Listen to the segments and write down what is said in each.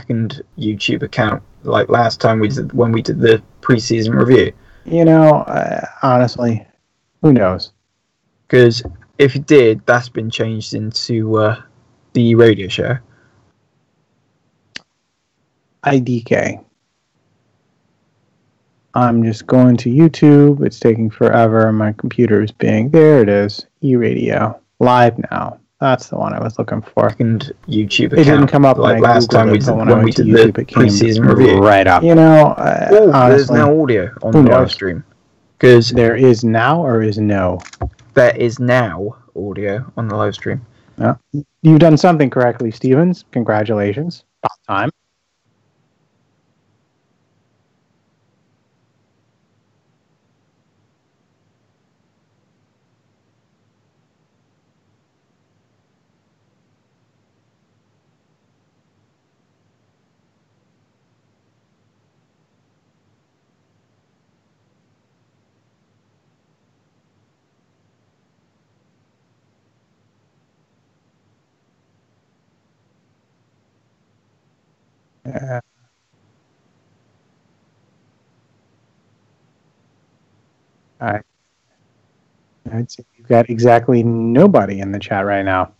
second YouTube account like last time when we did the preseason review? You know, honestly, who knows? Because if you did, that's been changed into the radio show. IDK. I'm just going to YouTube. It's taking forever. My computer is being... There it is. eRadio. Live now. That's the one I was looking for. Second YouTube account. It didn't come up like when I last time when we did YouTube, it came preseason review. Right up. You know, there's honestly, now audio on the live stream. Because there is now or is no? There is now audio on the live stream. Yeah. You've done something correctly, Stevens. Congratulations. About time. All right. I'd say you've got exactly nobody in the chat right now.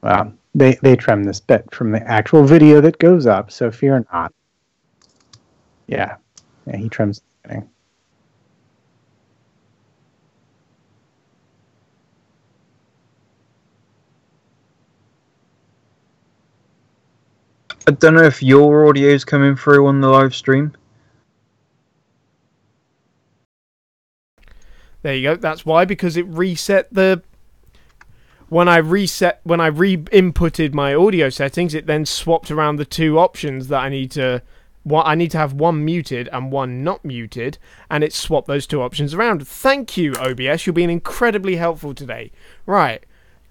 Well, they trim this bit from the actual video that goes up, so fear not. Yeah, he trims the beginning. I don't know if your audio is coming through on the live stream. There you go. That's why, because it reset the... When I re-inputted my audio settings, it then swapped around the two options that I need to have one muted and one not muted, and it swapped those two options around. Thank you, OBS. You're being incredibly helpful today. Right.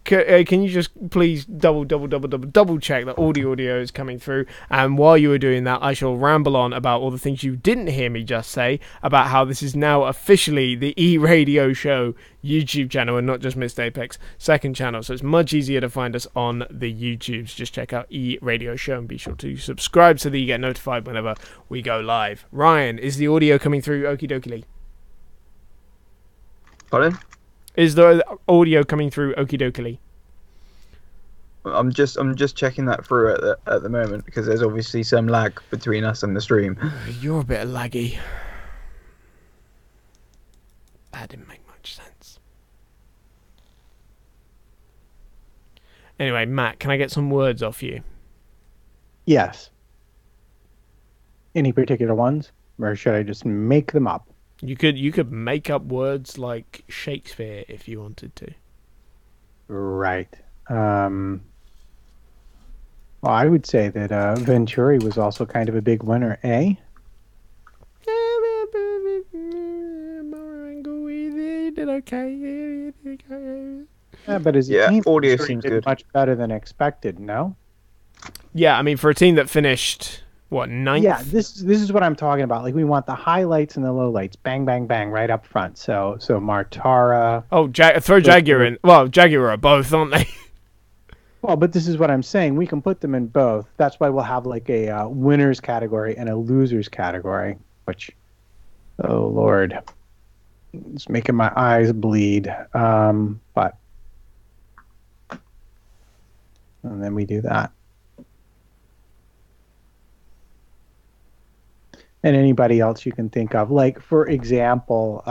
Can you just please double check that all the audio is coming through? And while you are doing that, I shall ramble on about all the things you didn't hear me just say about how this is now officially the eRadio Show YouTube channel and not just Mr. ePrix second channel. So it's much easier to find us on the YouTubes. Just check out eRadio Show and be sure to subscribe so that you get notified whenever we go live. Ryan, is the audio coming through okie dokie? Pardon? Is the audio coming through okie dokie? I'm just checking that through at the moment because there's obviously some lag between us and the stream. You're a bit laggy. That didn't make much sense. Anyway, Matt, can I get some words off you? Yes. Any particular ones, or should I just make them up? You could make up words like Shakespeare if you wanted to. Right. Well, I would say that Venturi was also kind of a big winner, eh? Yeah, but his team audio seems good. Much better than expected, no? Yeah, I mean, for a team that finished... What, ninth? Yeah, this is what I'm talking about. Like, we want the highlights and the lowlights. Bang, bang, bang, right up front. So Martara... Oh, throw Jaguar in. Well, Jaguar are both, aren't they? Well, but this is what I'm saying. We can put them in both. That's why we'll have, like, a winners category and a losers category, which... Oh, Lord. It's making my eyes bleed. But... And then we do that. And anybody else you can think of. Like, for example,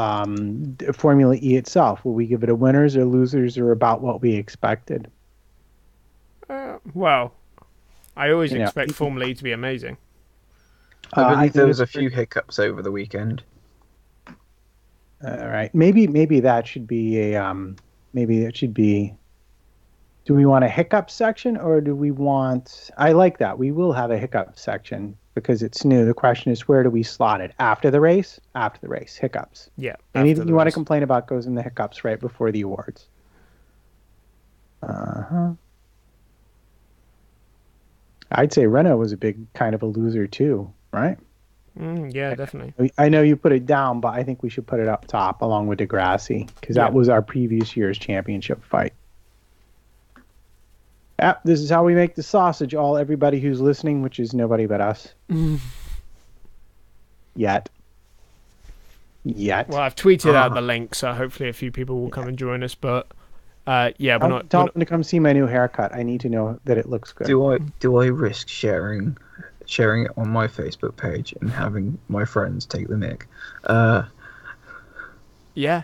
Formula E itself. Will we give it a winners or losers or about what we expected? Well, I always expect Formula E to be amazing. I believe there was a few hiccups over the weekend. All right. Maybe that should be a... maybe it should be... Do we want a hiccup section or do we want... I like that. We will have a hiccup section. Because it's new. The question is, where do we slot it? After the race? After the race. Hiccups. Yeah. Anything you want to complain about goes in the hiccups right before the awards. I'd say Renault was a big kind of a loser too, right? Yeah, definitely. I know you put it down, but I think we should put it up top along with Degrassi because that was our previous year's championship fight. Yep, this is how we make the sausage. Everybody who's listening, which is nobody but us. Yet. Well, I've tweeted out the link, so hopefully a few people will come and join us. But yeah, Tell them to come see my new haircut. I need to know that it looks good. Do I risk sharing it on my Facebook page and having my friends take the mic? Yeah.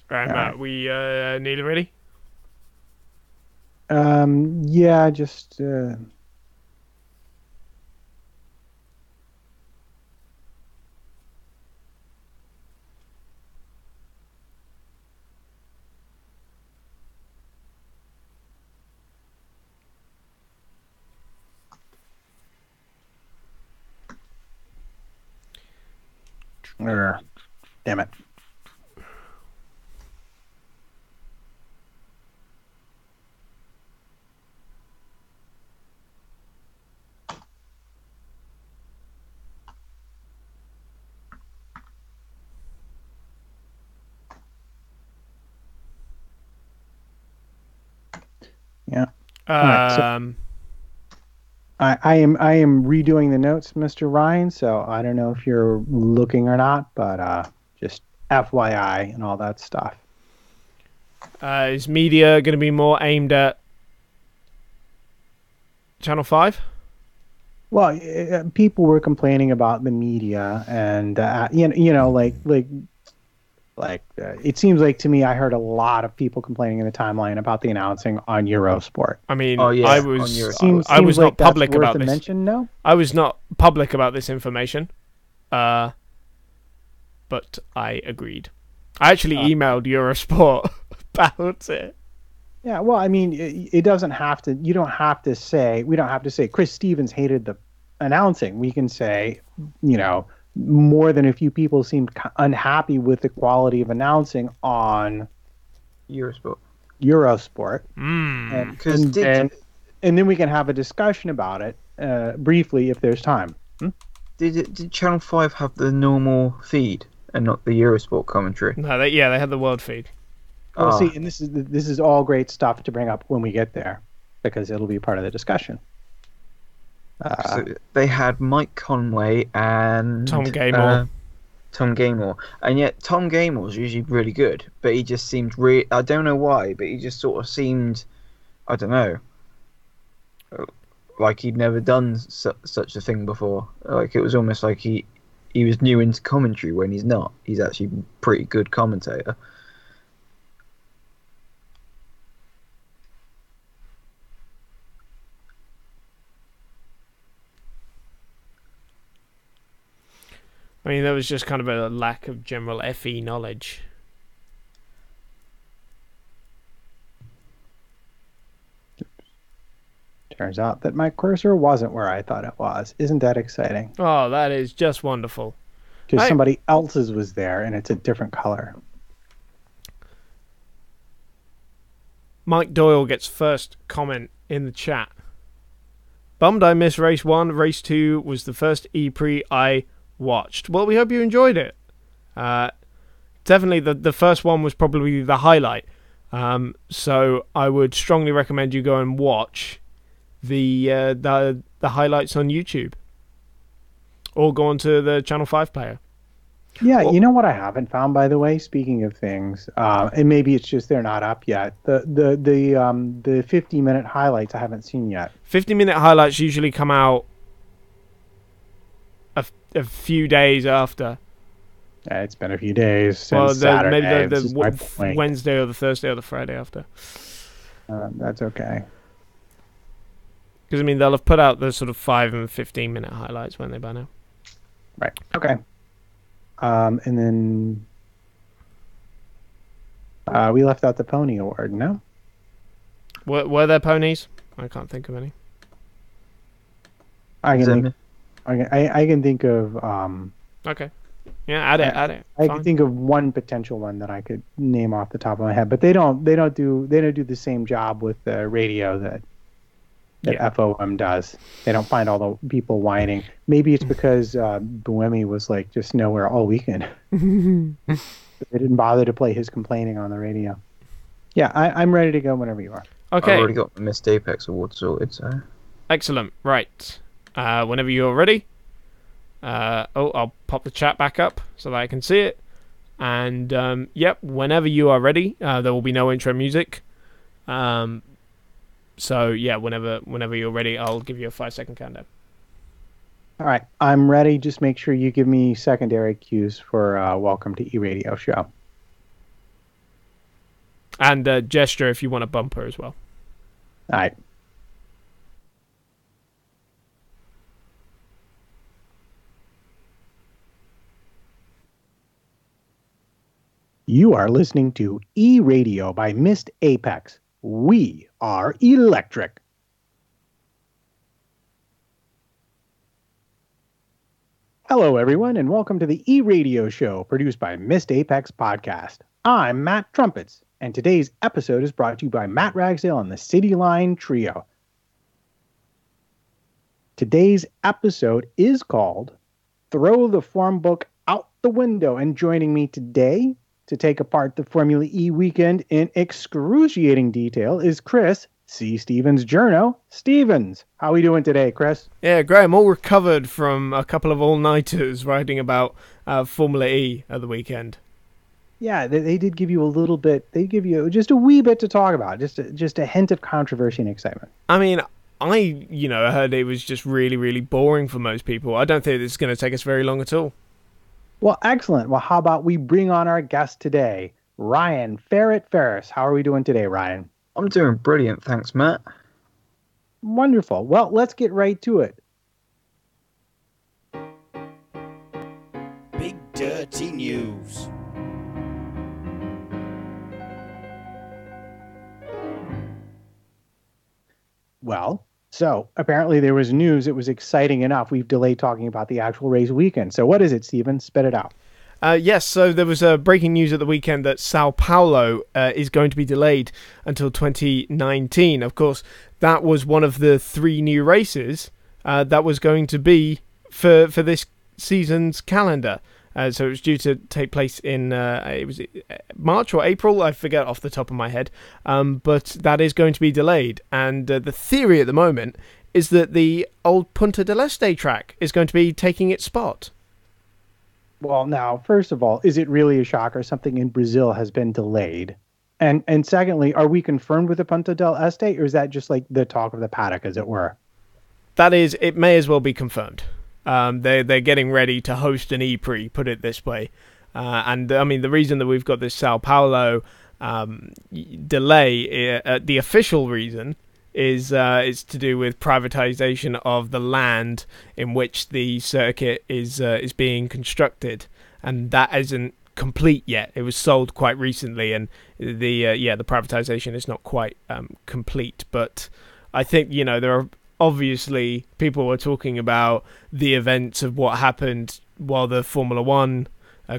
Right, Matt, we nearly ready? Yeah, just damn it. Yeah. Right, so I am redoing the notes, Mr. Ryan, so I don't know if you're looking or not, but just FYI and all that stuff. Is media going to be more aimed at Channel 5? Well, people were complaining about the media, and it seems like to me I heard a lot of people complaining in the timeline about the announcing on Eurosport. I mean, Oh, yeah, I was Seems not like that's public worth about a this. mention, no? I was not public about this information, but I agreed. I actually emailed Eurosport about it. Yeah, well, I mean, it doesn't have to. You don't have to say. We don't have to say Chris Stevens hated the announcing. We can say, more than a few people seemed unhappy with the quality of announcing on Eurosport. And then we can have a discussion about it briefly if there's time. Did Channel 5 have the normal feed and not the Eurosport commentary? No, they had the world feed. Well, see, and this is all great stuff to bring up when we get there, because it'll be part of the discussion. So they had Mike Conway and Tom Gaymore. And yet Tom Gaymore's usually really good, but he just seemed I don't know why, but he just sort of seemed, I don't know, like he'd never done such a thing before. Like it was almost like he was new into commentary when he's not. He's actually a pretty good commentator. I mean, there was just kind of a lack of general FE knowledge. Turns out that my cursor wasn't where I thought it was. Isn't that exciting? Oh, that is just wonderful. Because somebody else's was there and it's a different color. Mike Doyle gets first comment in the chat. Bummed I missed race 1. Race 2 was the first ePrix I watched. Well, we hope you enjoyed it. Definitely the first one was probably the highlight. So I would strongly recommend you go and watch the highlights on YouTube, or go onto the Channel 5 player. Yeah, you know what I haven't found, by the way, speaking of things, and maybe it's just they're not up yet. The 50-minute highlights I haven't seen yet. 50-minute highlights usually come out a few days after. It's been a few days since Saturday. Maybe the Wednesday or the Thursday or the Friday after. That's okay. Because, I mean, they'll have put out the sort of 5 and 15-minute highlights when they by now. Right. Okay. And then we left out the Pony Award, no? Were there ponies? I can't think of any. I can think of Okay. Yeah, add it. I can think of one potential one that I could name off the top of my head, but they don't do the same job with the radio that FOM does. They don't find all the people whining. Maybe it's because Buemi was like just nowhere all weekend. They didn't bother to play his complaining on the radio. Yeah, I'm ready to go whenever you are. Okay. I've already got the Missed Apex Award sorted, so. Excellent. Right. Whenever you're ready. I'll pop the chat back up so that I can see it. And, yep, whenever you are ready, there will be no intro music. So, yeah, whenever you're ready, I'll give you a 5-second countdown. All right, I'm ready. Just make sure you give me secondary cues for Welcome to eRadio show. And gesture if you want a bumper as well. All right. You are listening to eRadio by Missed Apex. We are electric. Hello, everyone, and welcome to the eRadio show produced by Missed Apex Podcast. I'm Matt Trumpets, and today's episode is brought to you by Matt Ragsdale and the City Line Trio. Today's episode is called Throw the Form Book Out the Window, and joining me today to take apart the Formula E weekend in excruciating detail is Chris C. Stevens Journo. Stevens, how are we doing today, Chris? Yeah, great. I'm all recovered from a couple of all-nighters writing about Formula E at the weekend. Yeah, they did give you a little bit. They give you just a wee bit to talk about, just a hint of controversy and excitement. I mean, I heard it was just really, really boring for most people. I don't think this is going to take us very long at all. Well, excellent. Well, how about we bring on our guest today, Ryan Ferret Ferris. How are we doing today, Ryan? I'm doing brilliant, thanks, Matt. Wonderful. Well, let's get right to it. Big Dirty News. Well, so apparently there was news. It was exciting enough. We've delayed talking about the actual race weekend. So what is it, Stephen? Spit it out. Yes, so there was breaking news at the weekend that Sao Paulo is going to be delayed until 2019. Of course, that was one of the 3 new races that was going to be for this season's calendar. So it was due to take place in it was March or April, I forget off the top of my head. But that is going to be delayed. And the theory at the moment is that the old Punta del Este track is going to be taking its spot. Well, now, first of all, is it really a shocker? Something in Brazil has been delayed. And secondly, are we confirmed with the Punta del Este, or is that just like the talk of the paddock, as it were? That is, it may as well be confirmed. They're getting ready to host an ePrix, put it this way. And I mean, the reason that we've got this Sao Paulo delay, the official reason, is to do with privatization of the land in which the circuit is being constructed, and that isn't complete yet. It was sold quite recently, and the privatization is not quite complete. But I think there are obviously people were talking about the events of what happened while the Formula One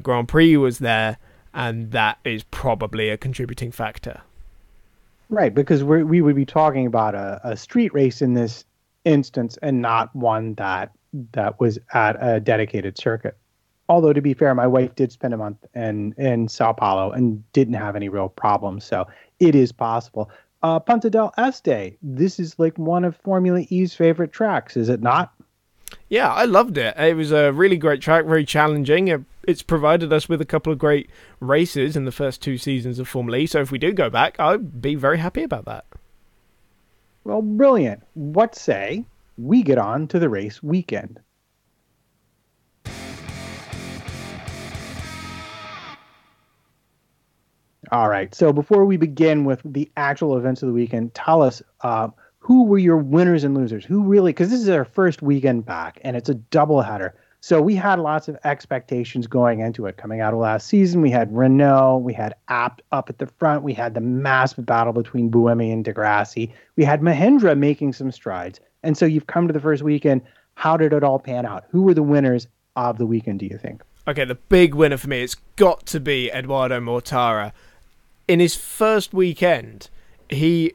Grand Prix was there, and that is probably a contributing factor. Right, because we would be talking about a street race in this instance and not one that was at a dedicated circuit. Although, to be fair, my wife did spend a month in Sao Paulo and didn't have any real problems, so it is possible. Punta del Este, this is like one of Formula E's favorite tracks, is it not? Yeah, I loved it. It was a really great track, very challenging. It's provided us with a couple of great races in the first 2 seasons of Formula E, so if we do go back, I'd be very happy about that. Well, brilliant. What say we get on to the race weekend? All right, so before we begin with the actual events of the weekend, tell us who were your winners and losers? Who really, because this is our first weekend back and it's a doubleheader. So we had lots of expectations going into it. Coming out of last season, we had Renault, we had Abt up at the front, we had the massive battle between Buemi and Degrassi. We had Mahindra making some strides. And so you've come to the first weekend. How did it all pan out? Who were the winners of the weekend, do you think? Okay, the big winner for me, it's got to be Eduardo Mortara. In his first weekend, he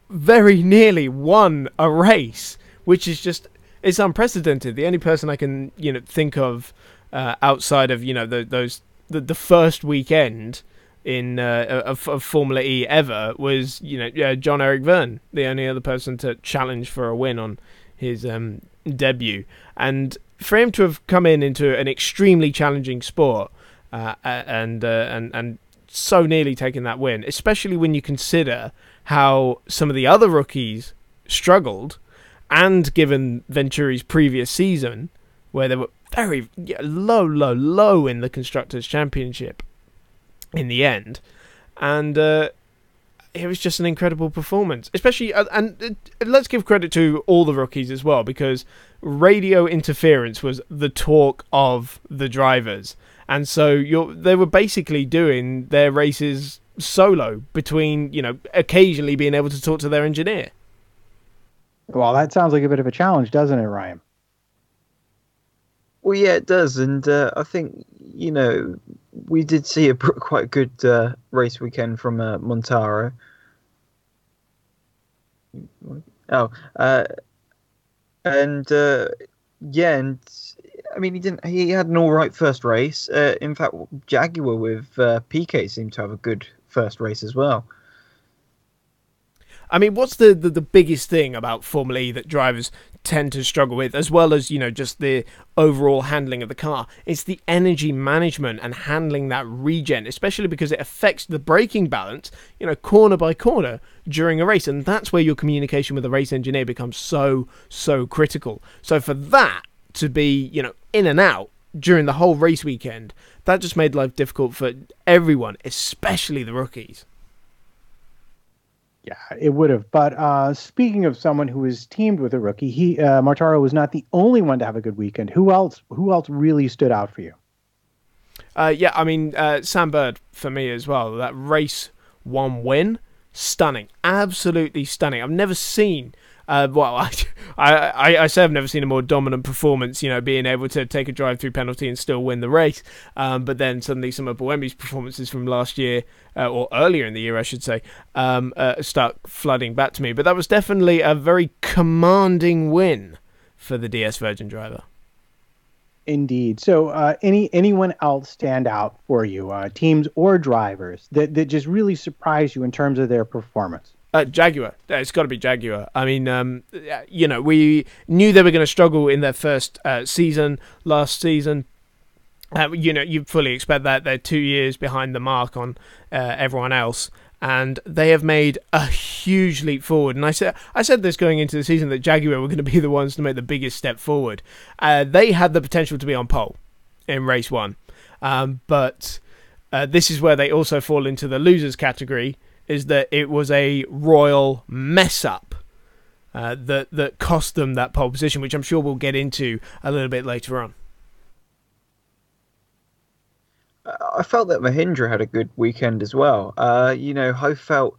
very nearly won a race, which is just, it's unprecedented. The only person I can, think of outside of, the first weekend in of Formula E ever was, John-Eric Verne, the only other person to challenge for a win on his debut. And for him to have come into an extremely challenging sport and so nearly taken that win, especially when you consider how some of the other rookies struggled, and given Venturi's previous season, where they were very low in the Constructors' Championship in the end. And it was just an incredible performance. Especially, and let's give credit to all the rookies as well, because radio interference was the talk of the drivers. And so they were basically doing their races solo between, occasionally being able to talk to their engineer. Well, that sounds like a bit of a challenge, doesn't it, Ryan? Well, yeah, it does. And I think, we did see a quite good race weekend from Montaro. And I mean, he had an all right first race. In fact, Jaguar with PK seemed to have a good first race as well. I mean, what's the biggest thing about Formula E that drivers tend to struggle with, as well as, just the overall handling of the car? It's the energy management and handling that regen, especially because it affects the braking balance, corner by corner during a race. And that's where your communication with the race engineer becomes so critical. So for that to be, in and out during the whole race weekend, that just made life difficult for everyone, especially the rookies. Yeah, it would have. But speaking of someone who is teamed with a rookie, Mortaro was not the only one to have a good weekend. Who else really stood out for you? Sam Bird for me as well. That race 1 win, stunning, absolutely stunning. I've never seen. I say I've never seen a more dominant performance, being able to take a drive-through penalty and still win the race. But then suddenly some of Buemi's performances from last year, or earlier in the year, I should say, start flooding back to me. But that was definitely a very commanding win for the DS Virgin driver. Indeed. So anyone else stand out for you, teams or drivers, that just really surprised you in terms of their performance? Jaguar. It's got to be Jaguar. I mean, we knew they were going to struggle in their first season last season. You fully expect that. They're 2 years behind the mark on everyone else, and they have made a huge leap forward. And I said this going into the season that Jaguar were going to be the ones to make the biggest step forward. They had the potential to be on pole in race 1, but this is where they also fall into the losers category. Is that it was a royal mess-up that cost them that pole position, which I'm sure we'll get into a little bit later on. I felt that Mahindra had a good weekend as well. Hofeld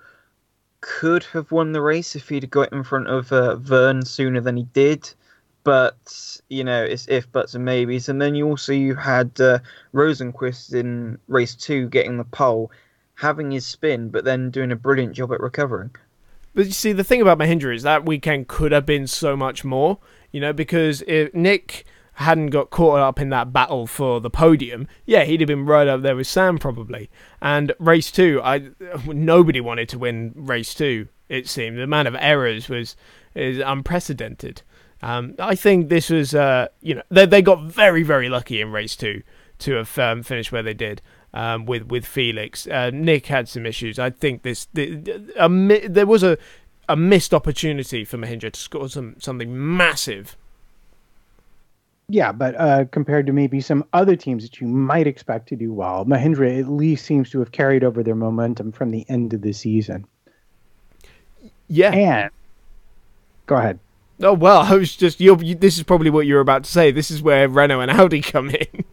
could have won the race if he'd got in front of Verne sooner than he did. But, it's if, buts and maybes. And then you had Rosenquist in race 2 getting the pole, having his spin, but then doing a brilliant job at recovering. But you see, the thing about Mahindra is that weekend could have been so much more, because if Nick hadn't got caught up in that battle for the podium, he'd have been right up there with Sam probably. And race 2, nobody wanted to win race 2, it seemed. The amount of errors is unprecedented. I think this was, they got very, very lucky in race 2 to have finished where they did. With Felix, Nick had some issues. I think there was a missed opportunity for Mahindra to score something massive. Yeah, but compared to maybe some other teams that you might expect to do well, Mahindra at least seems to have carried over their momentum from the end of the season. Yeah, Go ahead. Oh, well, I was just... this is probably what you were about to say. This is where Renault and Audi come in.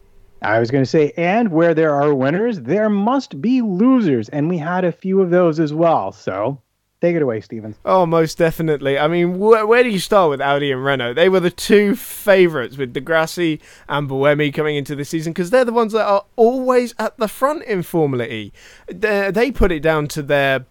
I was going to say, and where there are winners, there must be losers. And we had a few of those as well. So take it away, Stevens. Oh, most definitely. I mean, where do you start with Audi and Renault? They were the two favourites with Degrassi and Buemi coming into the season because they're the ones that are always at the front in Formula E. They put it down to their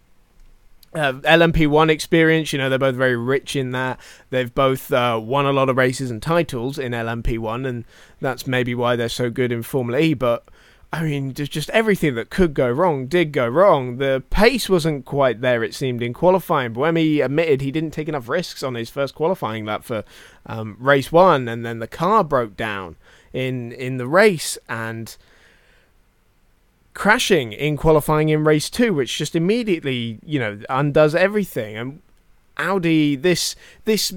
LMP1 experience. They're both very rich in that. They've both won a lot of races and titles in LMP1, and that's maybe why they're so good in Formula E. But I mean, just everything that could go wrong did go wrong. The pace wasn't quite there, it seemed, in qualifying. Buemi admitted he didn't take enough risks on his first qualifying lap for race 1, and then the car broke down in the race, and crashing in qualifying in race 2, which just immediately, undoes everything. And Audi, this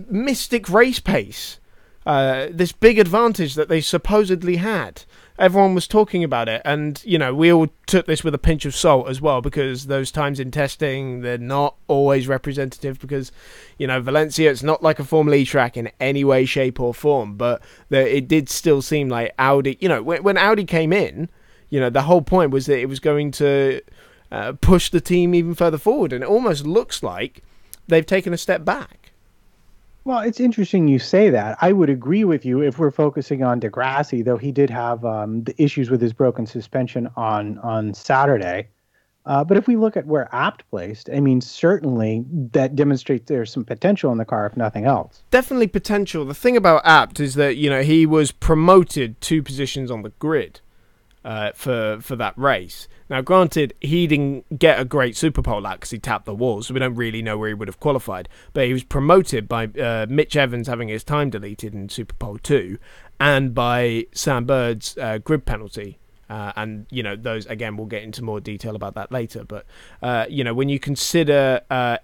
mystic race pace, this big advantage that they supposedly had. Everyone was talking about it, and we all took this with a pinch of salt as well, because those times in testing, they're not always representative, because Valencia, it's not like a Formula E track in any way, shape or form, but it did still seem like Audi, when Audi came in, the whole point was that it was going to push the team even further forward, and it almost looks like they've taken a step back. Well, it's interesting you say that. I would agree with you if we're focusing on Degrassi, though he did have the issues with his broken suspension on Saturday. But if we look at where Abt placed, I mean, certainly that demonstrates there's some potential in the car, if nothing else. Definitely potential. The thing about Abt is that, he was promoted 2 positions on the grid for that race. Now, granted, he didn't get a great Super Pole lap because he tapped the wall, so we don't really know where he would have qualified. But he was promoted by Mitch Evans having his time deleted in Super Pole 2, and by Sam Bird's grid penalty. And, those, again, we'll get into more detail about that later. But, when you consider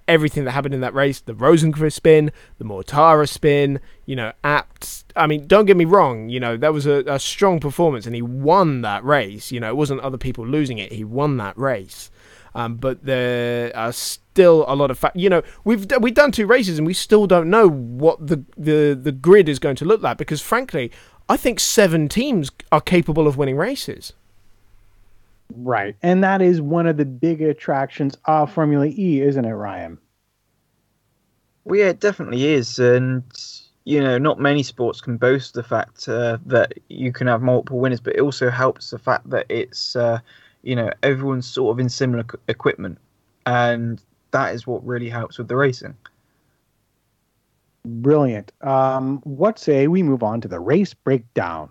everything that happened in that race, the Rosenqvist spin, the Mortara spin, Abt, I mean, don't get me wrong, that was a strong performance, and he won that race. It wasn't other people losing it. He won that race. But there are still a lot of we've done 2 races, and we still don't know what the grid is going to look like, because, frankly, I think 7 teams are capable of winning races. Right. And that is one of the big attractions of Formula E, isn't it, Ryan? Well, yeah, it definitely is. And, not many sports can boast the fact that you can have multiple winners, but it also helps the fact that it's, everyone's sort of in similar equipment. And that is what really helps with the racing. Brilliant. What say we move on to the race breakdown?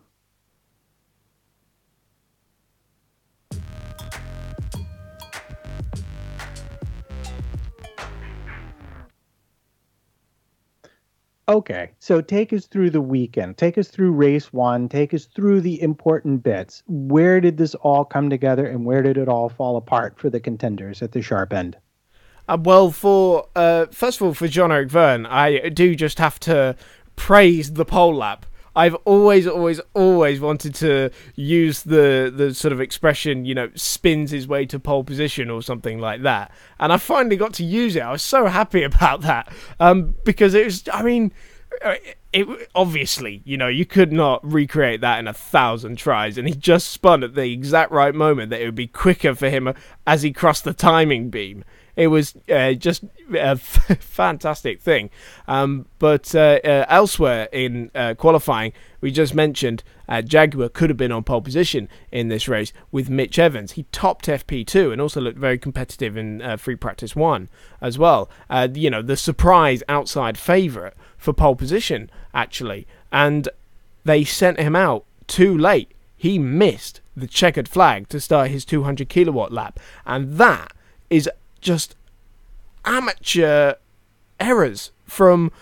Okay, so take us through the weekend. Take us through race 1. Take us through the important bits. Where did this all come together, and where did it all fall apart for the contenders at the sharp end? Well, first of all, for Jean-Eric Verne, I do just have to praise the pole lap. I've always wanted to use the sort of expression, spins his way to pole position or something like that. And I finally got to use it. I was so happy about that. Because it was, obviously, you could not recreate that in 1,000 tries. And he just spun at the exact right moment that it would be quicker for him as he crossed the timing beam. It was just a fantastic thing. But elsewhere in qualifying, we just mentioned Jaguar could have been on pole position in this race with Mitch Evans. He topped FP2 and also looked very competitive in Free Practice 1 as well. The surprise outside favourite for pole position, actually. And they sent him out too late. He missed the checkered flag to start his 200 kilowatt lap. And that is just amateur errors from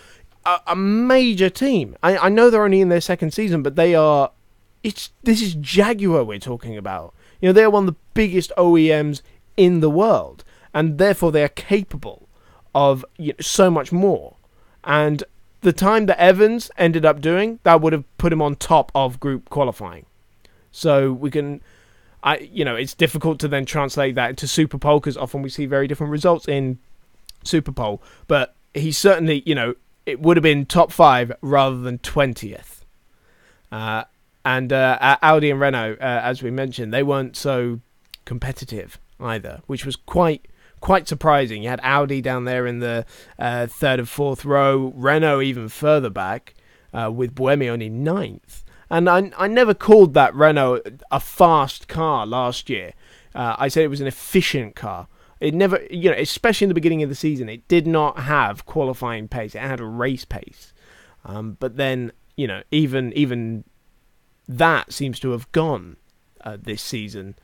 a major team. I know they're only in their 2nd season, but this is Jaguar we're talking about. They're one of the biggest OEMs in the world, and therefore they are capable of so much more. And the time that Evans ended up doing, that would have put him on top of group qualifying. So we can... it's difficult to then translate that into Super Pole, because often we see very different results in Super Pole. But he certainly, it would have been top 5 rather than 20th. And Audi and Renault, as we mentioned, they weren't so competitive either, which was quite surprising. You had Audi down there in the 3rd and 4th row, Renault even further back, with Buemi only 9th. And I never called that Renault a fast car last year. I said it was an efficient car. It never, especially in the beginning of the season, it did not have qualifying pace. It had a race pace. But then, even that seems to have gone this season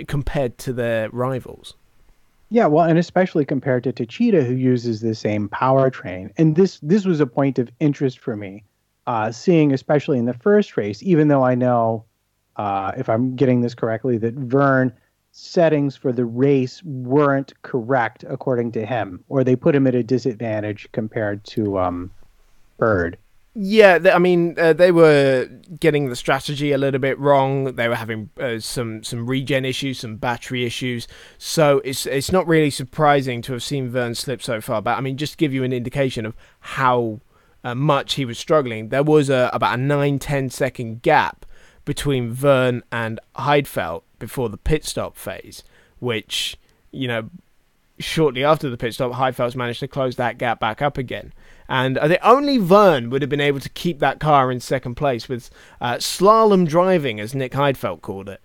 compared to their rivals. Yeah, well, and especially compared to Techeetah, who uses the same powertrain. And this was a point of interest for me, seeing especially in the first race, even though I know, if I'm getting this correctly, that Verne settings for the race weren't correct according to him, or they put him at a disadvantage compared to Bird. Yeah, they were getting the strategy a little bit wrong. They were having some regen issues, some battery issues. So it's not really surprising to have seen Verne slip so far. But just to give you an indication of how much he was struggling, there was about a 9-10 second gap between Verne and Heidfeld before the pit stop phase, which, shortly after the pit stop, Heidfeld's managed to close that gap back up again. And I think only Verne would have been able to keep that car in second place with slalom driving, as Nick Heidfeld called it.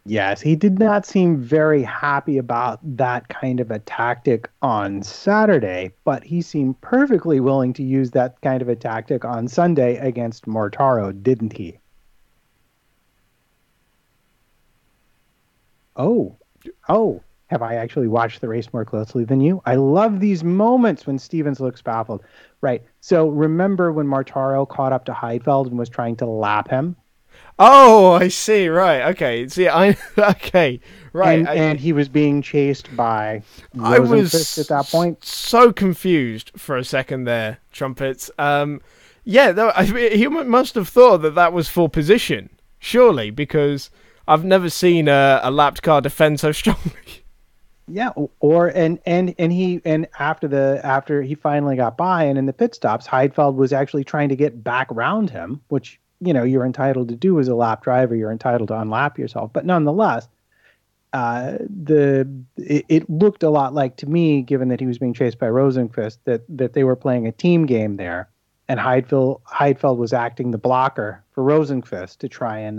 Yes, he did not seem very happy about that kind of a tactic on Saturday, but he seemed perfectly willing to use that kind of a tactic on Sunday against Mortaro, didn't he? Oh, have I actually watched the race more closely than you? I love these moments when Stevens looks baffled. Right. So remember when Mortaro caught up to Heidfeld and was trying to lap him? Oh, I see. Right. Okay. See, okay. Right. And he was being chased by Rosenqvist at that point. So confused for a second there, Trumpets. He must have thought that was for position, surely, because I've never seen a lapped car defend so strongly. Yeah, after he finally got by and in the pit stops, Heidfeld was actually trying to get back around him, which you're entitled to do as a lap driver. You're entitled to unlap yourself, but nonetheless, it looked a lot like, to me, given that he was being chased by Rosenqvist, that they were playing a team game there, and Heidfeld was acting the blocker for Rosenqvist to try and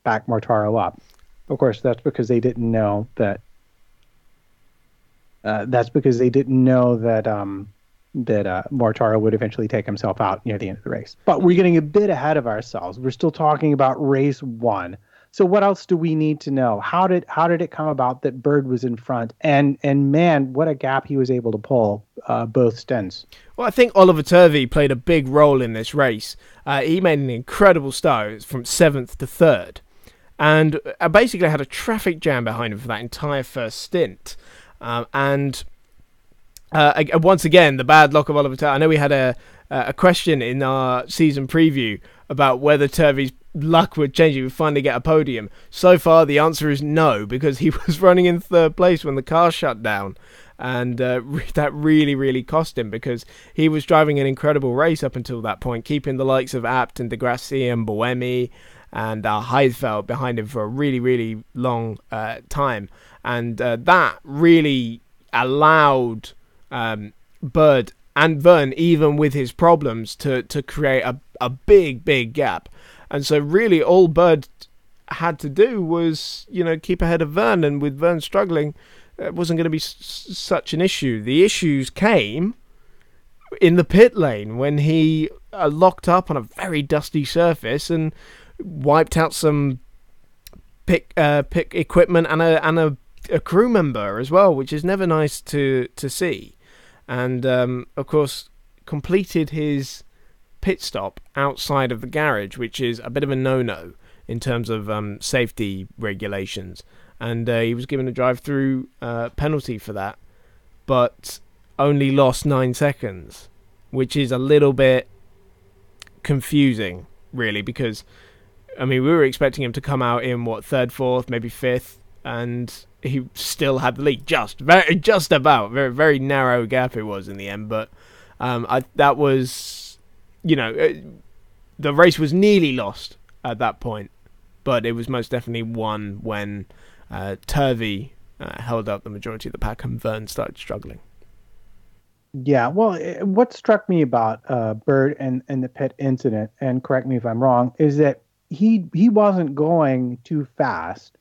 back Mortaro up. Of course, that's because they didn't know that. Mortaro would eventually take himself out near the end of the race. But we're getting a bit ahead of ourselves. We're still talking about race 1. So what else do we need to know? How did it come about that Bird was in front? And man, what a gap he was able to pull both stints. Well, I think Oliver Turvey played a big role in this race. He made an incredible start from 7th to 3rd. And basically had a traffic jam behind him for that entire first stint. Once again, the bad luck of Oliver Turvey. I know we had a question in our season preview about whether Turvey's luck would change. He would finally get a podium. So far, the answer is no, because he was running in 3rd place when the car shut down. And that really, really cost him, because he was driving an incredible race up until that point, keeping the likes of Abt and Degrassi and Buemi and Heidfeld behind him for a really, really long time. And that really allowed Bird and Verne, even with his problems, to create a big, big gap. And so really all Bird had to do was, keep ahead of Verne. And with Verne struggling, it wasn't going to be such an issue. The issues came in the pit lane when he locked up on a very dusty surface and wiped out some pick equipment and a crew member as well, which is never nice to see. And of course completed his pit stop outside of the garage, which is a bit of a no-no in terms of safety regulations, and he was given a drive-through penalty for that, but only lost 9 seconds, which is a little bit confusing, really, because we were expecting him to come out in 3rd, 4th, maybe 5th, and he still had the lead, just about. Very, very narrow gap it was in the end, but That was, the race was nearly lost at that point, but it was most definitely won when Turvey held up the majority of the pack and Verne started struggling. Yeah, well, what struck me about Bird and the pit incident, and correct me if I'm wrong, is that he wasn't going too fast.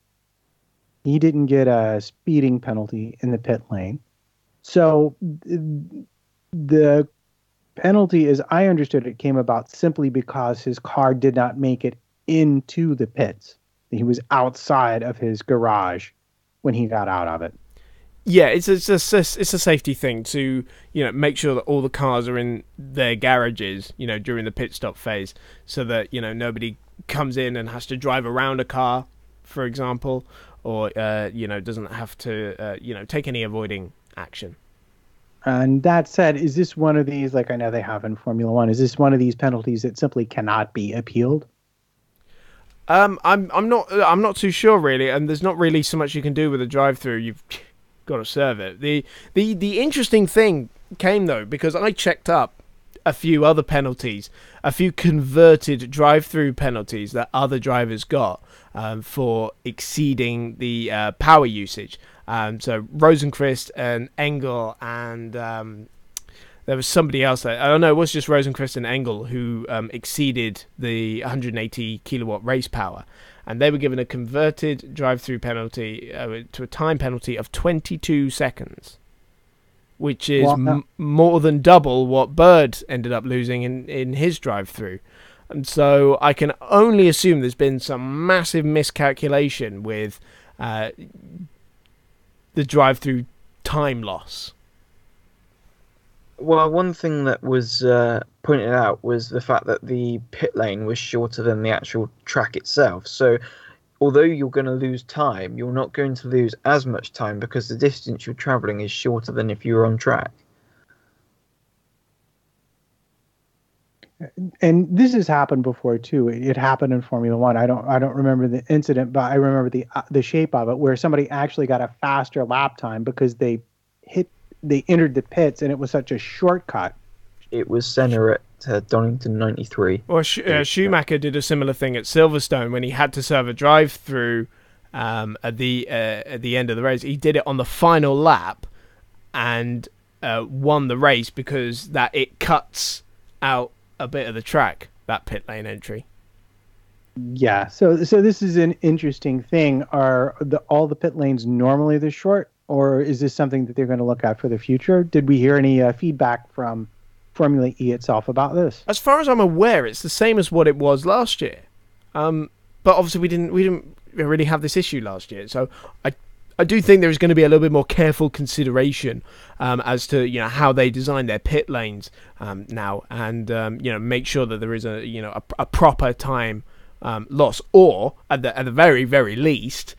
He didn't get a speeding penalty in the pit lane. So the penalty, as I understood it, came about simply because his car did not make it into the pits. He was outside of his garage when he got out of it. Yeah, it's a safety thing to make sure that all the cars are in their garages during the pit stop phase, so that nobody comes in and has to drive around a car, for example, or doesn't have to take any avoiding action. And that said, is this one of these, like I know they have in Formula One, is this one of these penalties that simply cannot be appealed? I'm not too sure really, and there's not really so much you can do with a drive-through. You've got to serve it. The interesting thing came though, because I checked up a few other penalties, a few converted drive-through penalties that other drivers got for exceeding the power usage. So Rosenqvist and Engel, and there was somebody else there. I don't know, it was just Rosenqvist and Engel who exceeded the 180 kilowatt race power. And they were given a converted drive-through penalty to a time penalty of 22 seconds, which is more than double what Bird ended up losing in his drive-through. And so I can only assume there's been some massive miscalculation with the drive-through time loss. Well, one thing that was pointed out was the fact that the pit lane was shorter than the actual track itself. So although you're going to lose time, you're not going to lose as much time because the distance you're travelling is shorter than if you were on track. And this has happened before too. It happened in Formula One. I don't remember the incident, but I remember the shape of it, where somebody actually got a faster lap time because they entered the pits and it was such a shortcut. It was Senna at Donington 93. Well, Schumacher did a similar thing at Silverstone when he had to serve a drive-through at the end of the race. He did it on the final lap and won the race because it cuts out a bit of the track, that pit lane entry. Yeah, so this is an interesting thing. Are all the pit lanes normally this short, or is this something that they're going to look at for the future? Did we hear any feedback from Formula E itself about this? As far as I'm aware, it's the same as what it was last year. But obviously we didn't really have this issue last year, so I do think there is going to be a little bit more careful consideration as to how they design their pit lanes now, and make sure that there is a proper time loss, or at the very, very least,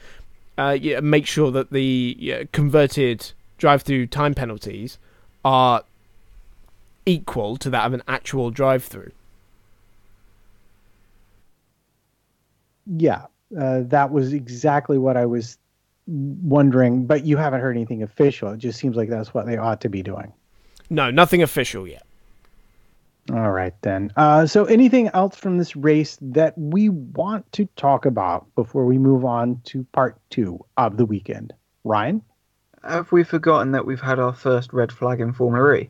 make sure that the converted drive-through time penalties are equal to that of an actual drive-through. Yeah, that was exactly what I was wondering, but you haven't heard anything official. It just seems like that's what they ought to be doing. No, nothing official yet. All right, then. So anything else from this race that we want to talk about before we move on to part 2 of the weekend? Ryan? Have we forgotten that we've had our first red flag in Formula E?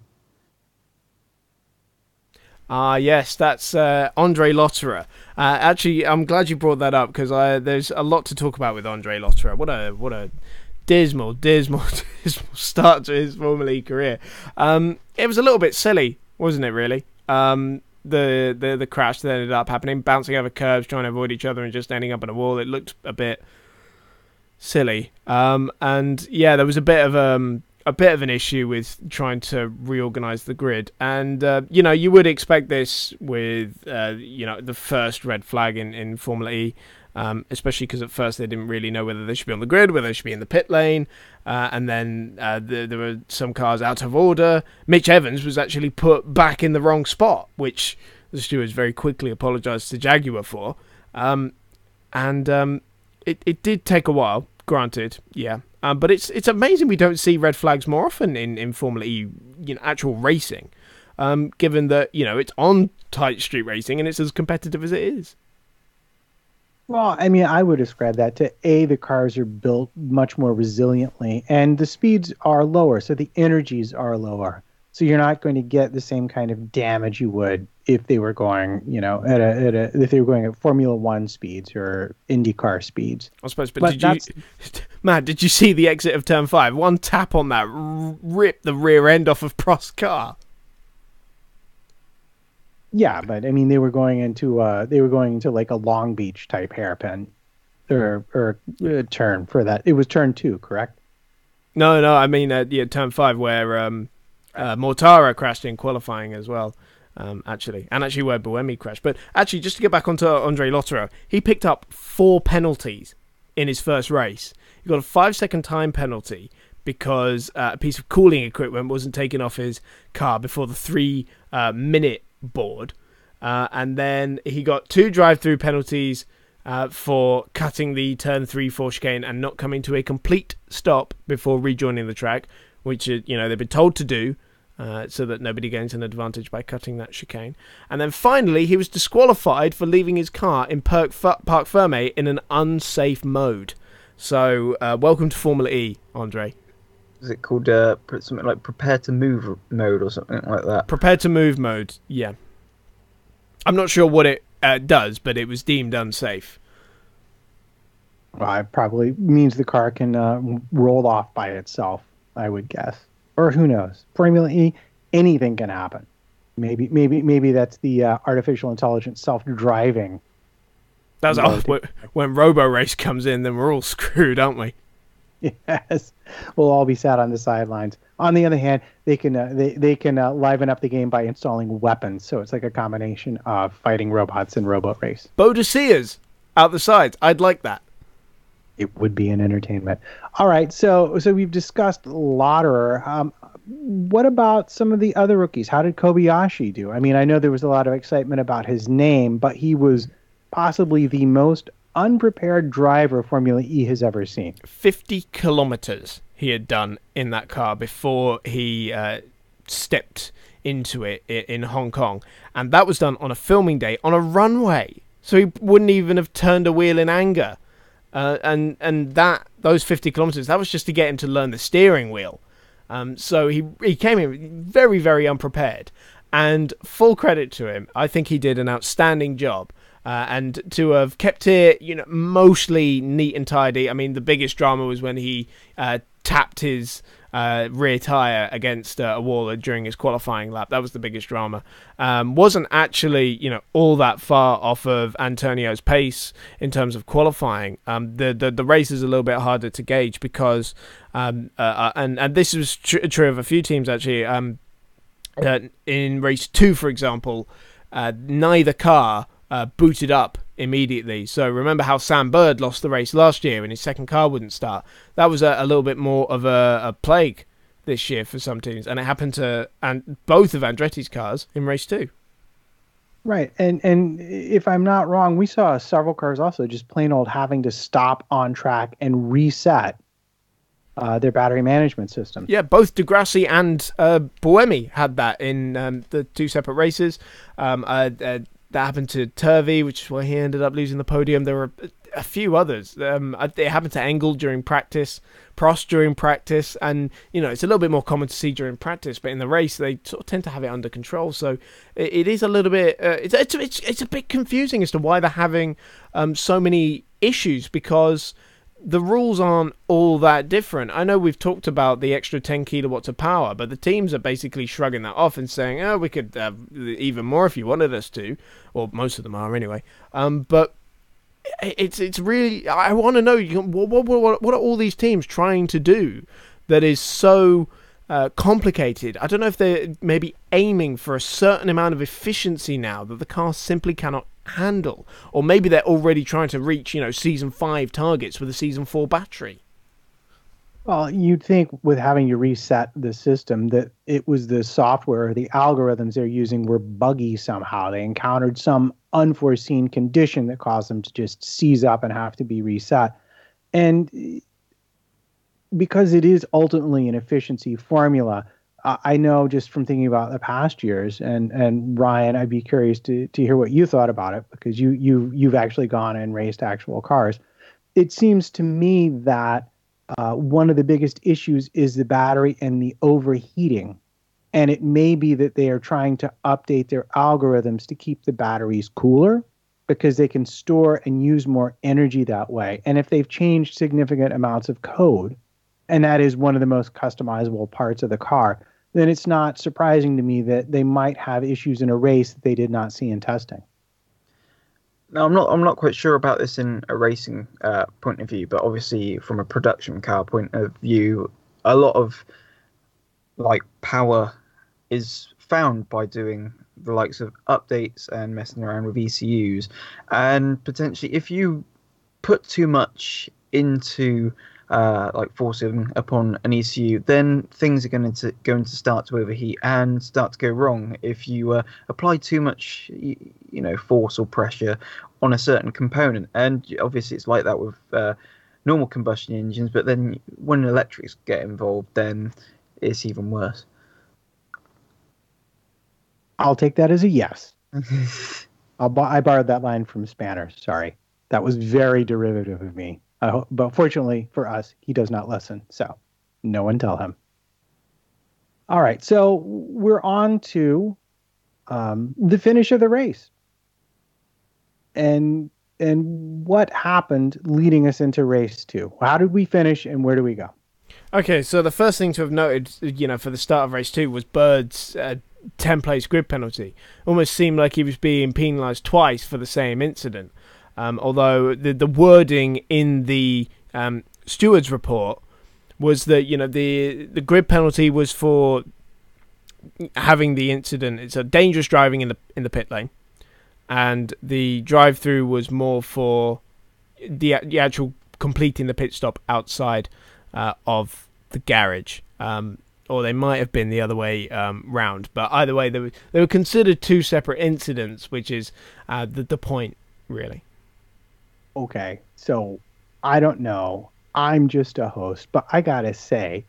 Yes, that's Andre Lotterer. Actually, I'm glad you brought that up because there's a lot to talk about with Andre Lotterer. What a dismal start to his Formula E career. It was a little bit silly, wasn't it? Really, the crash that ended up happening, bouncing over curves, trying to avoid each other, and just ending up on a wall. It looked a bit silly. And yeah, there was a bit of an issue with trying to reorganize the grid, and you would expect this with the first red flag in Formula E, especially because at first they didn't really know whether they should be on the grid, whether they should be in the pit lane, and then there were some cars out of order. Mitch Evans was actually put back in the wrong spot, which the stewards very quickly apologized to Jaguar for, and it did take a while, granted, yeah. But it's amazing we don't see red flags more often in Formula E, actual racing. given that, it's on tight street racing and it's as competitive as it is. Well, I mean, I would ascribe that to the cars are built much more resiliently, and the speeds are lower, so the energies are lower. So you're not going to get the same kind of damage you would if they were going, if they were going at Formula One speeds or IndyCar speeds. I suppose, but Matt, did you see the exit of Turn 5? One tap on that ripped the rear end off of Prost's car. Yeah, but I mean, they were going into like a Long Beach type hairpin, or turn for that. It was turn 2, correct? No, I mean Turn 5 where Mortara crashed in qualifying as well. Actually where Buemi crashed. But actually, just to get back onto Andre Lotterer, he picked up 4 penalties in his first race. He got a 5-second time penalty because a piece of cooling equipment wasn't taken off his car before the 3-minute board, and then he got 2 drive-through penalties for cutting the turn 3-4 chicane and not coming to a complete stop before rejoining the track, which they've been told to do so that nobody gains an advantage by cutting that chicane. And then finally he was disqualified for leaving his car in Parc Fermé in an unsafe mode. So welcome to Formula E, Andre. Is it called something like prepare to move mode or something like that? Prepare to move mode, yeah. I'm not sure what it does, but it was deemed unsafe. Well, it probably means the car can roll off by itself, I would guess. Or who knows? Formula E, anything can happen. Maybe that's the artificial intelligence self-driving. That's when Robo Race comes in, then we're all screwed, aren't we? Yes, we'll all be sat on the sidelines. On the other hand, they can liven up the game by installing weapons. So it's like a combination of fighting robots and Robo Race. Boadiceas out the sides. I'd like that. It would be an entertainment. All right, so we've discussed Lauderer. What about some of the other rookies? How did Kobayashi do? I mean, I know there was a lot of excitement about his name, but he was possibly the most unprepared driver Formula E has ever seen. 50 kilometers he had done in that car before he stepped into it in Hong Kong, and that was done on a filming day on a runway, so he wouldn't even have turned a wheel in anger. And those 50 kilometers, that was just to get him to learn the steering wheel. So he came in very, very unprepared, and full credit to him. I think he did an outstanding job. And to have kept it, mostly neat and tidy. I mean, the biggest drama was when he tapped his rear tire against a wall during his qualifying lap. That was the biggest drama. Wasn't actually, all that far off of Antonio's pace in terms of qualifying. The race is a little bit harder to gauge because, and this was true of a few teams actually. In race 2, for example, neither car booted up immediately. So remember how Sam Bird lost the race last year and his second car wouldn't start. That was a little bit more of a plague this year for some teams, and it happened to both of Andretti's cars in race 2. Right, and if I'm not wrong, we saw several cars also just plain old having to stop on track and reset their battery management system. Yeah, both Degrassi and Buemi had that in the 2 separate races. That happened to Turvey, which is why he ended up losing the podium. There were a few others. It happened to Engel during practice, Prost during practice, and it's a little bit more common to see during practice, but in the race they sort of tend to have it under control. So it is a little bit. It's a bit confusing as to why they're having so many issues, because the rules aren't all that different. I know we've talked about the extra 10 kilowatts of power, but the teams are basically shrugging that off and saying, "Oh, we could have even more if you wanted us to," or most of them are anyway. But it's really, I want to know what are all these teams trying to do that is so complicated. I don't know if they're maybe aiming for a certain amount of efficiency now that the car simply cannot handle, or maybe they're already trying to reach season 5 targets with a season 4 battery. Well, you'd think with having to reset the system that it was the software, the algorithms they're using were buggy somehow. They encountered some unforeseen condition that caused them to just seize up and have to be reset. And because it is ultimately an efficiency formula, I know just from thinking about the past years, and Ryan, I'd be curious to hear what you thought about it because you've actually gone and raced actual cars. It seems to me that one of the biggest issues is the battery and the overheating. And it may be that they are trying to update their algorithms to keep the batteries cooler because they can store and use more energy that way. And if they've changed significant amounts of code, and that is one of the most customizable parts of the car, then it's not surprising to me that they might have issues in a race that they did not see in testing. Now, I'm not quite sure about this in a racing point of view, but obviously from a production car point of view, a lot of like power is found by doing the likes of updates and messing around with ECUs, and potentially if you put too much into like forcing upon an ECU, then things are going to start to overheat and start to go wrong if you apply too much, force or pressure on a certain component. And obviously, it's like that with normal combustion engines. But then when electrics get involved, then it's even worse. I'll take that as a yes. I borrowed that line from Spanner. Sorry, that was very derivative of me. But fortunately for us, he does not listen, so no one tell him. All right, so we're on to the finish of the race, and what happened leading us into race 2. How did we finish, and where do we go? Okay, so the first thing to have noted, for the start of race 2 was Bird's 10-place grid penalty. Almost seemed like he was being penalised twice for the same incident. Although the wording in the steward's report was that the grid penalty was for having the incident. It's a dangerous driving in the pit lane, and the drive-through was more for the actual completing the pit stop outside of the garage. Or they might have been the other way round. But either way, they were considered two separate incidents, which is the point, really. Okay, so I don't know. I'm just a host, but I gotta say,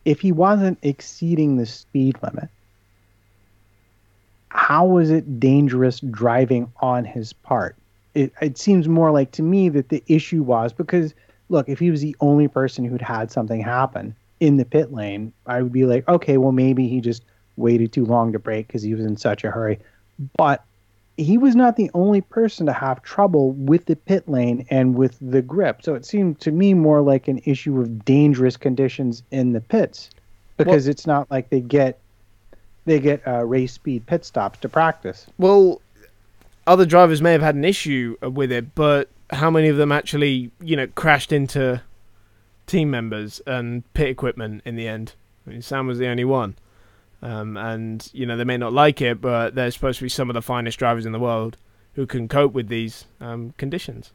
if he wasn't exceeding the speed limit, how was it dangerous driving on his part? It seems more like to me that the issue was because, look, if he was the only person who'd had something happen in the pit lane, I would be like, okay, well, maybe he just waited too long to brake because he was in such a hurry. But he was not the only person to have trouble with the pit lane and with the grip. So it seemed to me more like an issue of dangerous conditions in the pits, because it's not like they get race speed pit stops to practice. Well, other drivers may have had an issue with it, but how many of them actually, crashed into team members and pit equipment in the end? I mean, Sam was the only one. And, they may not like it, but they're supposed to be some of the finest drivers in the world who can cope with these conditions.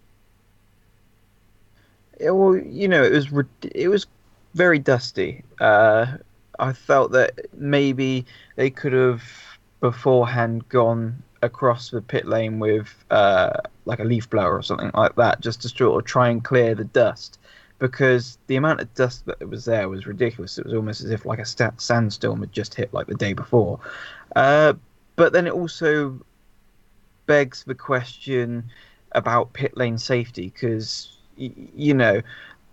Yeah, well, it was very dusty. I felt that maybe they could have beforehand gone across the pit lane with like a leaf blower or something like that, just to sort of try and clear the dust. Because the amount of dust that was there was ridiculous. It was almost as if like a sandstorm had just hit like the day before. But then it also begs the question about pit lane safety, because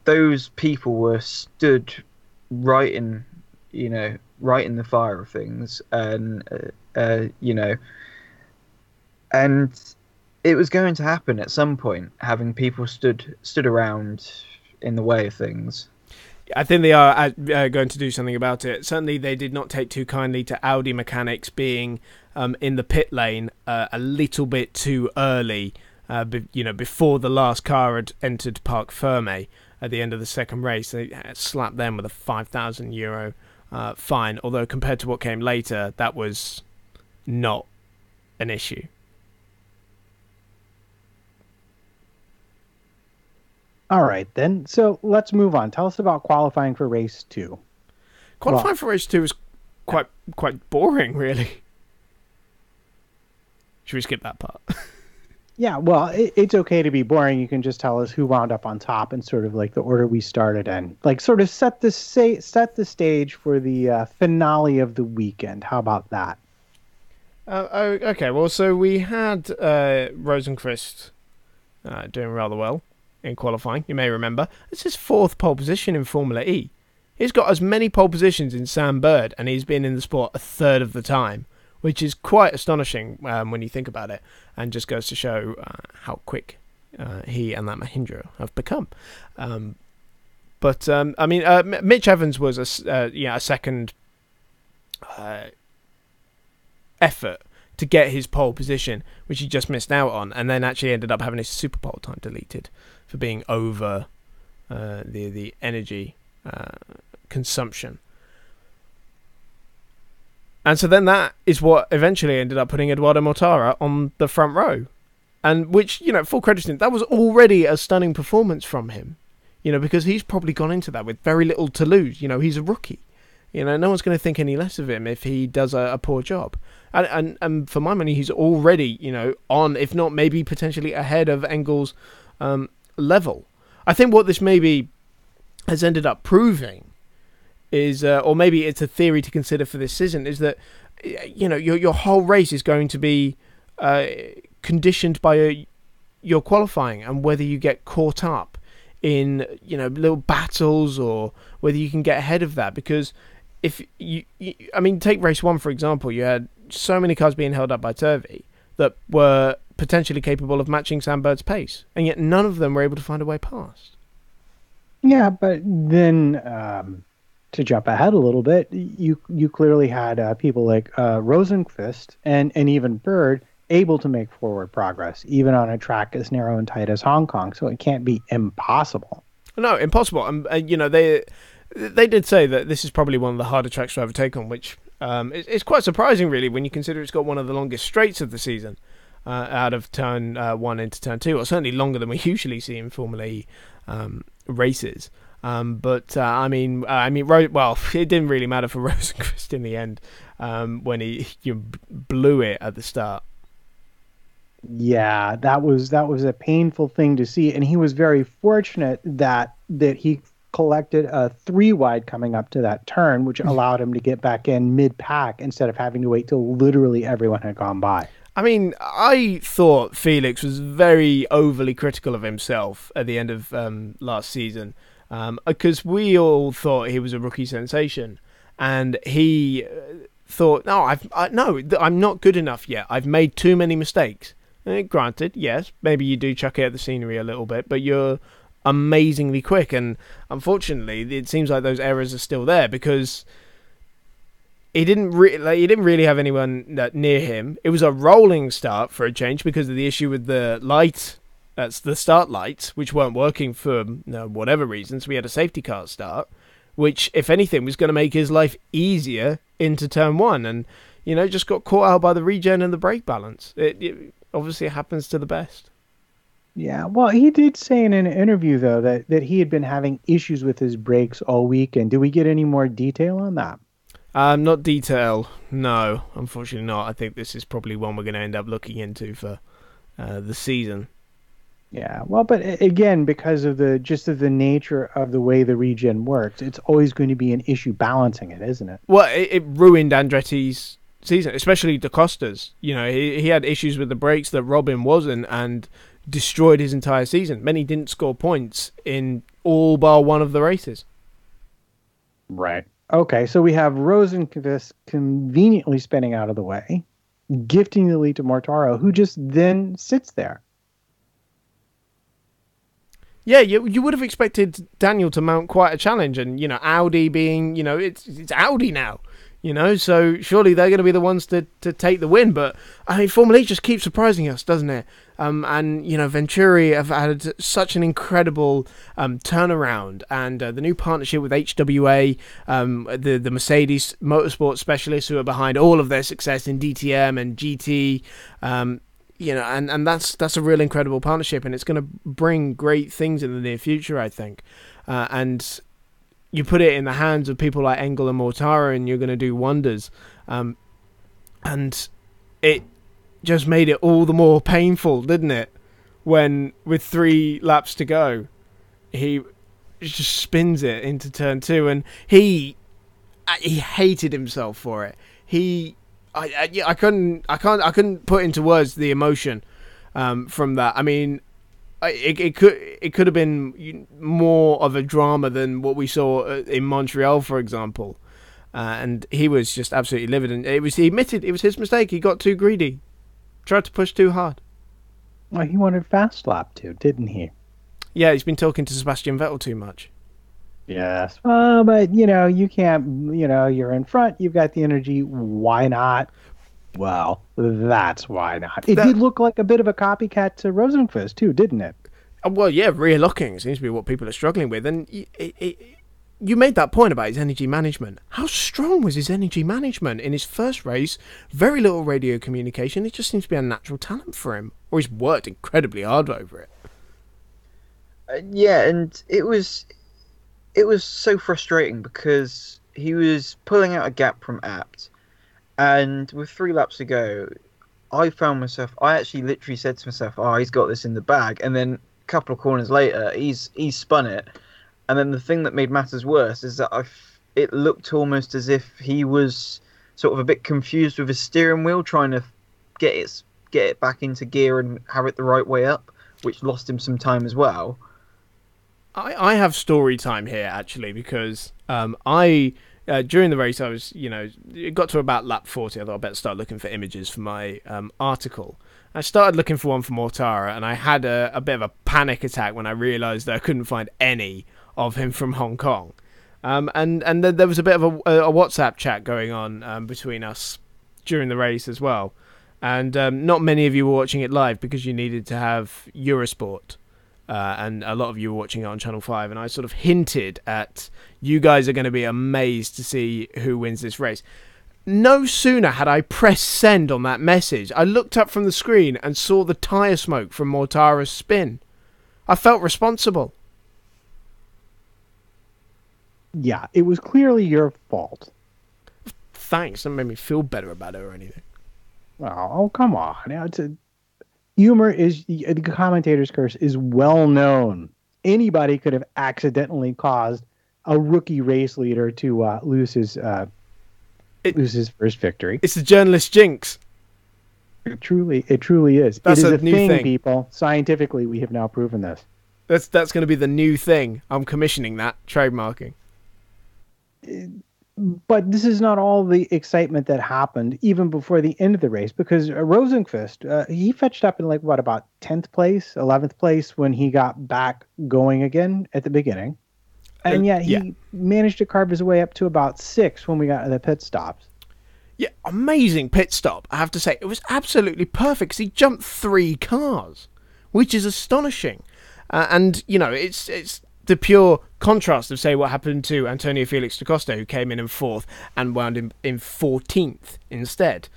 those people were stood right in the fire of things, and and it was going to happen at some point, having people stood around in the way of things. I think they are going to do something about it. Certainly, they did not take too kindly to Audi mechanics being in the pit lane a little bit too early. Before the last car had entered Parc Fermé at the end of the second race, they slapped them with a €5,000 fine. Although compared to what came later, that was not an issue. All right, then. So let's move on. Tell us about qualifying for race 2. Qualifying for race 2 was quite boring, really. Should we skip that part? Yeah, well, it's okay to be boring. You can just tell us who wound up on top and sort of like the order we started in. Like sort of set the stage for the finale of the weekend. How about that? Okay, well, so we had Rosenqvist doing rather well in qualifying. You may remember. It's his fourth pole position in Formula E. He's got as many pole positions in Sam Bird, and he's been in the sport a third of the time, which is quite astonishing when you think about it, and just goes to show how quick he and that Mahindra have become. Mitch Evans was a second effort to get his pole position, which he just missed out on, and then actually ended up having his super pole time deleted for being over the energy consumption. And so then that is what eventually ended up putting Eduardo Mortara on the front row. And which, full credit to him, that was already a stunning performance from him. Because he's probably gone into that with very little to lose. He's a rookie. No one's going to think any less of him if he does a poor job. And for my money, he's already, on, if not maybe potentially ahead of Engel's level. I think what this maybe has ended up proving is, or maybe it's a theory to consider for this season, is that your whole race is going to be conditioned by your qualifying and whether you get caught up in little battles or whether you can get ahead of that. Because if you take race 1 for example, you had so many cars being held up by Turvey that were potentially capable of matching Sam Bird's pace, and yet none of them were able to find a way past. Yeah, but then to jump ahead a little bit, you clearly had people like Rosenqvist and even Bird able to make forward progress, even on a track as narrow and tight as Hong Kong. So it can't be impossible. No, impossible. They did say that this is probably one of the harder tracks to overtake on, which it's quite surprising, really, when you consider it's got one of the longest straights of the season, out of turn 1 into turn 2, or certainly longer than we usually see in Formula E races. It didn't really matter for Rosenqvist in the end when he blew it at the start. Yeah, that was a painful thing to see, and he was very fortunate that he collected a 3 wide coming up to that turn, which allowed him to get back in mid-pack instead of having to wait till literally everyone had gone by. I thought Felix was very overly critical of himself at the end of last season, because we all thought he was a rookie sensation, and he thought, I'm not good enough yet. I've made too many mistakes. Granted, yes, maybe you do chuck it at the scenery a little bit, but you're amazingly quick, and unfortunately, it seems like those errors are still there because he didn't really have anyone near him. It was a rolling start for a change because of the issue with the light. That's the start lights, which weren't working for whatever reasons. We had a safety car start, which, if anything, was going to make his life easier into turn 1, and just got caught out by the regen and the brake balance. It obviously happens to the best. Yeah, well, he did say in an interview, though, that he had been having issues with his brakes all weekend. Do we get any more detail on that? Not detail, no, unfortunately not. I think this is probably one we're going to end up looking into for the season. Yeah, well, but again, because of the nature of the way the regen works, it's always going to be an issue balancing it, isn't it? Well, it ruined Andretti's season, especially Da Costa's. He had issues with the brakes that Robin wasn't, and destroyed his entire season. Many didn't score points in all bar one of the races. Right. Okay, so we have Rosenqvist conveniently spinning out of the way, gifting the lead to Mortara, who just then sits there. Yeah, you would have expected Daniel to mount quite a challenge, and Audi being, it's Audi now, so surely they're going to be the ones to take the win. But Formula E just keeps surprising us, doesn't it? Venturi have had such an incredible turnaround, and the new partnership with HWA, the Mercedes motorsport specialists who are behind all of their success in DTM and GT. And that's a real incredible partnership, and it's going to bring great things in the near future, I think. And you put it in the hands of people like Engel and Mortara, and you're going to do wonders. And it just made it all the more painful, didn't it? When, with 3 laps to go, he just spins it into turn 2, and he hated himself for it. I couldn't put into words the emotion from that. I mean, it could have been more of a drama than what we saw in Montreal, for example. And he was just absolutely livid, and he admitted it was his mistake. He got too greedy, tried to push too hard. Well, he wanted fast lap too, didn't he? Yeah, he's been talking to Sebastian Vettel too much. Yes. Well, but you can't. You're in front. You've got the energy. Why not? Well, that's why not. It did look like a bit of a copycat to Rosenqvist too, didn't it? Well, yeah, rear locking seems to be what people are struggling with, and you made that point about his energy management. How strong was his energy management in his first race? Very little radio communication. It just seems to be a natural talent for him, or he's worked incredibly hard over it. Yeah, and it was so frustrating because he was pulling out a gap from Abt, and with 3 laps to go, I actually literally said to myself, "Oh, he's got this in the bag," and then a couple of corners later, he's spun it. And then the thing that made matters worse is that it looked almost as if he was sort of a bit confused with his steering wheel, trying to get it back into gear and have it the right way up, which lost him some time as well. I have story time here, actually, because during the race, I was, it got to about lap 40. I thought I'd better start looking for images for my article. I started looking for one for Mortara, and I had a bit of a panic attack when I realised that I couldn't find any of him from Hong Kong. And then there was a bit of a WhatsApp chat going on between us during the race as well. And not many of you were watching it live because you needed to have Eurosport. And a lot of you were watching it on Channel 5. And I sort of hinted at, you guys are going to be amazed to see who wins this race. No sooner had I pressed send on that message, I looked up from the screen and saw the tyre smoke from Mortara's spin. I felt responsible. Yeah, it was clearly your fault. Thanks, that made me feel better about it or anything. Oh, come on. Now, humor is, the commentator's curse is well known. Anybody could have accidentally caused a rookie race leader to lose his first victory. It's the journalist jinx. It truly is. That's it is a a new thing, thing. people. Scientifically, we have now proven this. That's going to be the new thing. I'm commissioning that, trademarking. But this is not all the excitement that happened even before the end of the race, because Rosenqvist, he fetched up in about 10th place, 11th place when he got back going again at the beginning. And yet he managed to carve his way up to about 6 when we got to the pit stops. Yeah, amazing pit stop, I have to say. It was absolutely perfect because he jumped 3 cars, which is astonishing. And, it's the pure contrast of, say, what happened to Antonio Felix da Costa, who came in 4th and wound in 14th instead,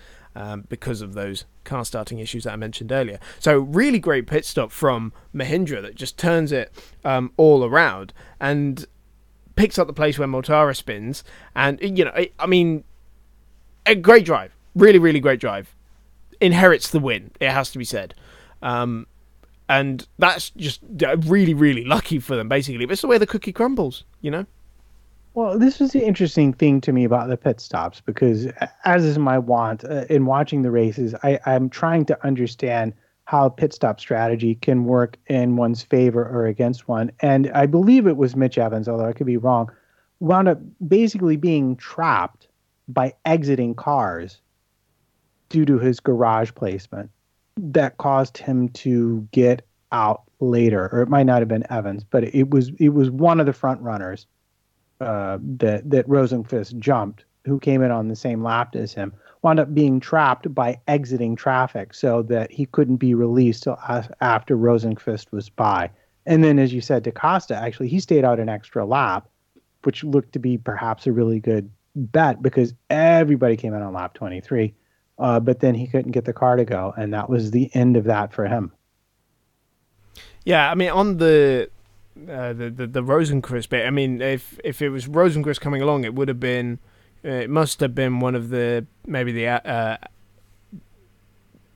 because of those car starting issues that I mentioned earlier. So really great pit stop from Mahindra that just turns it all around and picks up the place where Mortara spins. And, a great drive. Really, really great drive. Inherits the win, it has to be said. And that's just really, really lucky for them, basically. But it's the way the cookie crumbles, Well, this was the interesting thing to me about the pit stops, because as is my wont in watching the races, I'm trying to understand how pit stop strategy can work in one's favor or against one. And I believe it was Mitch Evans, although I could be wrong, wound up basically being trapped by exiting cars due to his garage placement. That caused him to get out later, or it might not have been Evans, but it was one of the front runners that Rosenqvist jumped, who came in on the same lap as him, wound up being trapped by exiting traffic so that he couldn't be released till after Rosenqvist was by. And then, as you said, da Costa, actually, he stayed out an extra lap, which looked to be perhaps a really good bet because everybody came in on lap 23. But then he couldn't get the car to go, and that was the end of that for him. Yeah, I mean, on the Rosenqvist bit, I mean, if it was Rosenqvist coming along, it must have been one of the, maybe the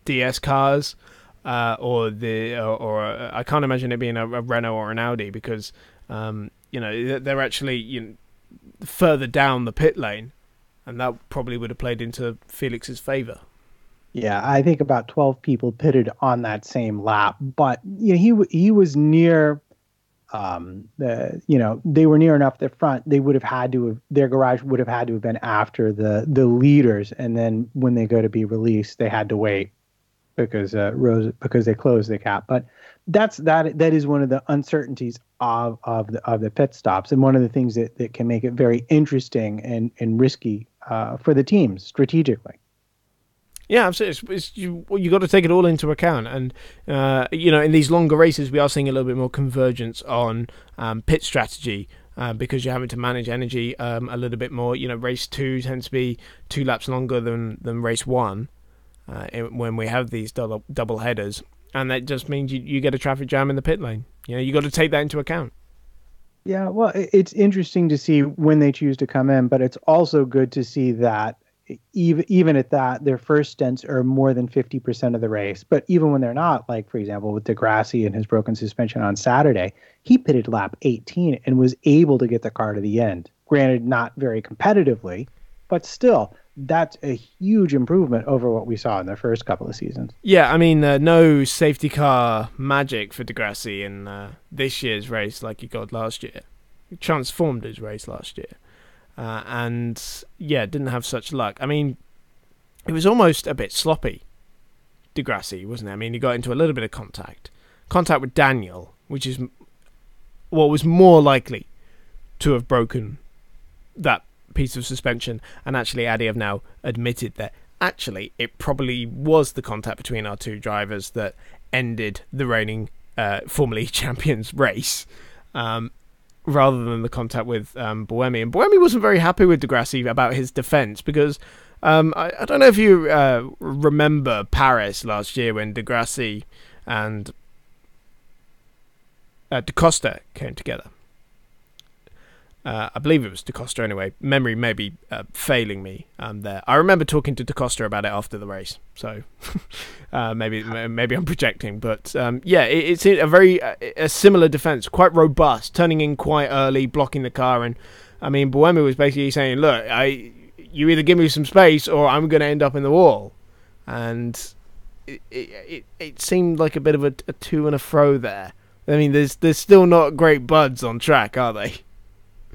DS cars, or I can't imagine it being a Renault or an Audi, because they're actually further down the pit lane, and that probably would have played into Felix's favour. Yeah, I think about 12 people pitted on that same lap, but he was near. They were near enough the front. They would have had to have, their garage would have had to have been after the leaders, and then when they go to be released, they had to wait because they closed the cap. But that is one of the uncertainties of the pit stops, and one of the things that can make it very interesting and risky for the teams strategically. Yeah, absolutely. You got to take it all into account, and in these longer races, we are seeing a little bit more convergence on pit strategy, because you're having to manage energy a little bit more. Race 2 tends to be 2 laps longer than race 1 when we have these double headers, and that just means you get a traffic jam in the pit lane. You got to take that into account. Yeah, well, it's interesting to see when they choose to come in, but it's also good to see that even at that, their first stints are more than 50% of the race. But even when they're not, like, for example, with Degrassi and his broken suspension on Saturday, he pitted lap 18 and was able to get the car to the end. Granted, not very competitively, but still, that's a huge improvement over what we saw in the first couple of seasons. Yeah, I mean, no safety car magic for Degrassi in this year's race like he got last year. He transformed his race last year. Didn't have such luck. I mean, it was almost a bit sloppy, Degrassi, wasn't it? I mean, he got into a little bit of contact with Daniel, which is what was more likely to have broken that piece of suspension. And actually, Addy have now admitted that actually it probably was the contact between our two drivers that ended the reigning Formula E champions race. Rather than the contact with Buemi. And Buemi wasn't very happy with Degrassi about his defence, because I don't know if you remember Paris last year when Degrassi and Da Costa came together. I believe it was Da Costa anyway. Memory may be failing me there. I remember talking to Da Costa about it after the race, so maybe I'm projecting. But it's a similar defence, quite robust, turning in quite early, blocking the car. And I mean, Buemi was basically saying, look, you either give me some space or I'm going to end up in the wall. And it seemed like a bit of a to and a fro there. I mean, there's still not great buds on track, are they?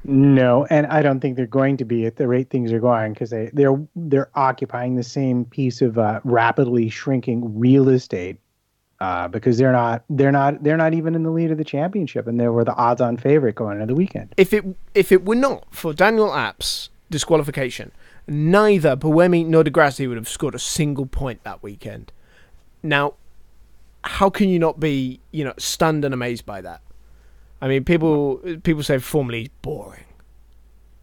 No, and I don't think they're going to be at the rate things are going, because they're occupying the same piece of rapidly shrinking real estate, because they're not even in the lead of the championship, and they were the odds-on favorite going into the weekend. If it were not for Daniel App's disqualification, neither Buemi nor Degrassi would have scored a single point that weekend. Now, how can you not be stunned and amazed by that? I mean, people say Formula E is boring.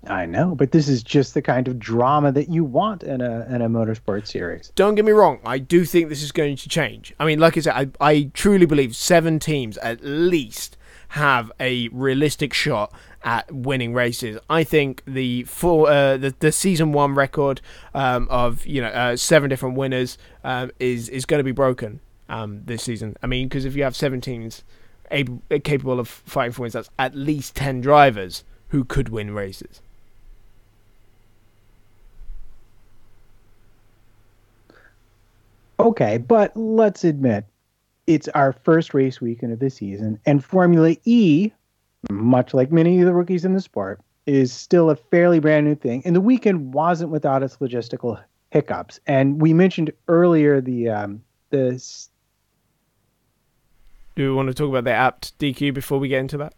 I know, but this is just the kind of drama that you want in a motorsport series. Don't get me wrong, I do think this is going to change. I mean, like I said, I truly believe 7 teams at least have a realistic shot at winning races. I think the season 1 record of 7 different winners is going to be broken this season. I mean, because if you have 7 teams capable of fighting for wins, that's at least 10 drivers who could win races. Okay, but let's admit it's our first race weekend of the season, and Formula E, much like many of the rookies in the sport, is still a fairly brand new thing, and the weekend wasn't without its logistical hiccups. And we mentioned earlier the Do we want to talk about the apt DQ before we get into that?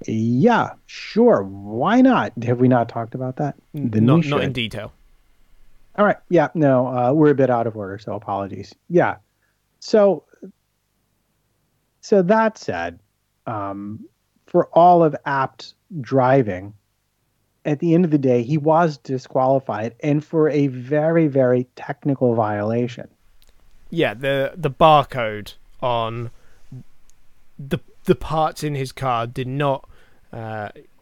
Yeah, sure. Why not? Have we not talked about that? Not in detail. All right. Yeah, no, we're a bit out of order, so apologies. Yeah. So that said, for all of Apt's driving, at the end of the day, he was disqualified, and for a very, very technical violation. Yeah, the barcode on the parts in his car did not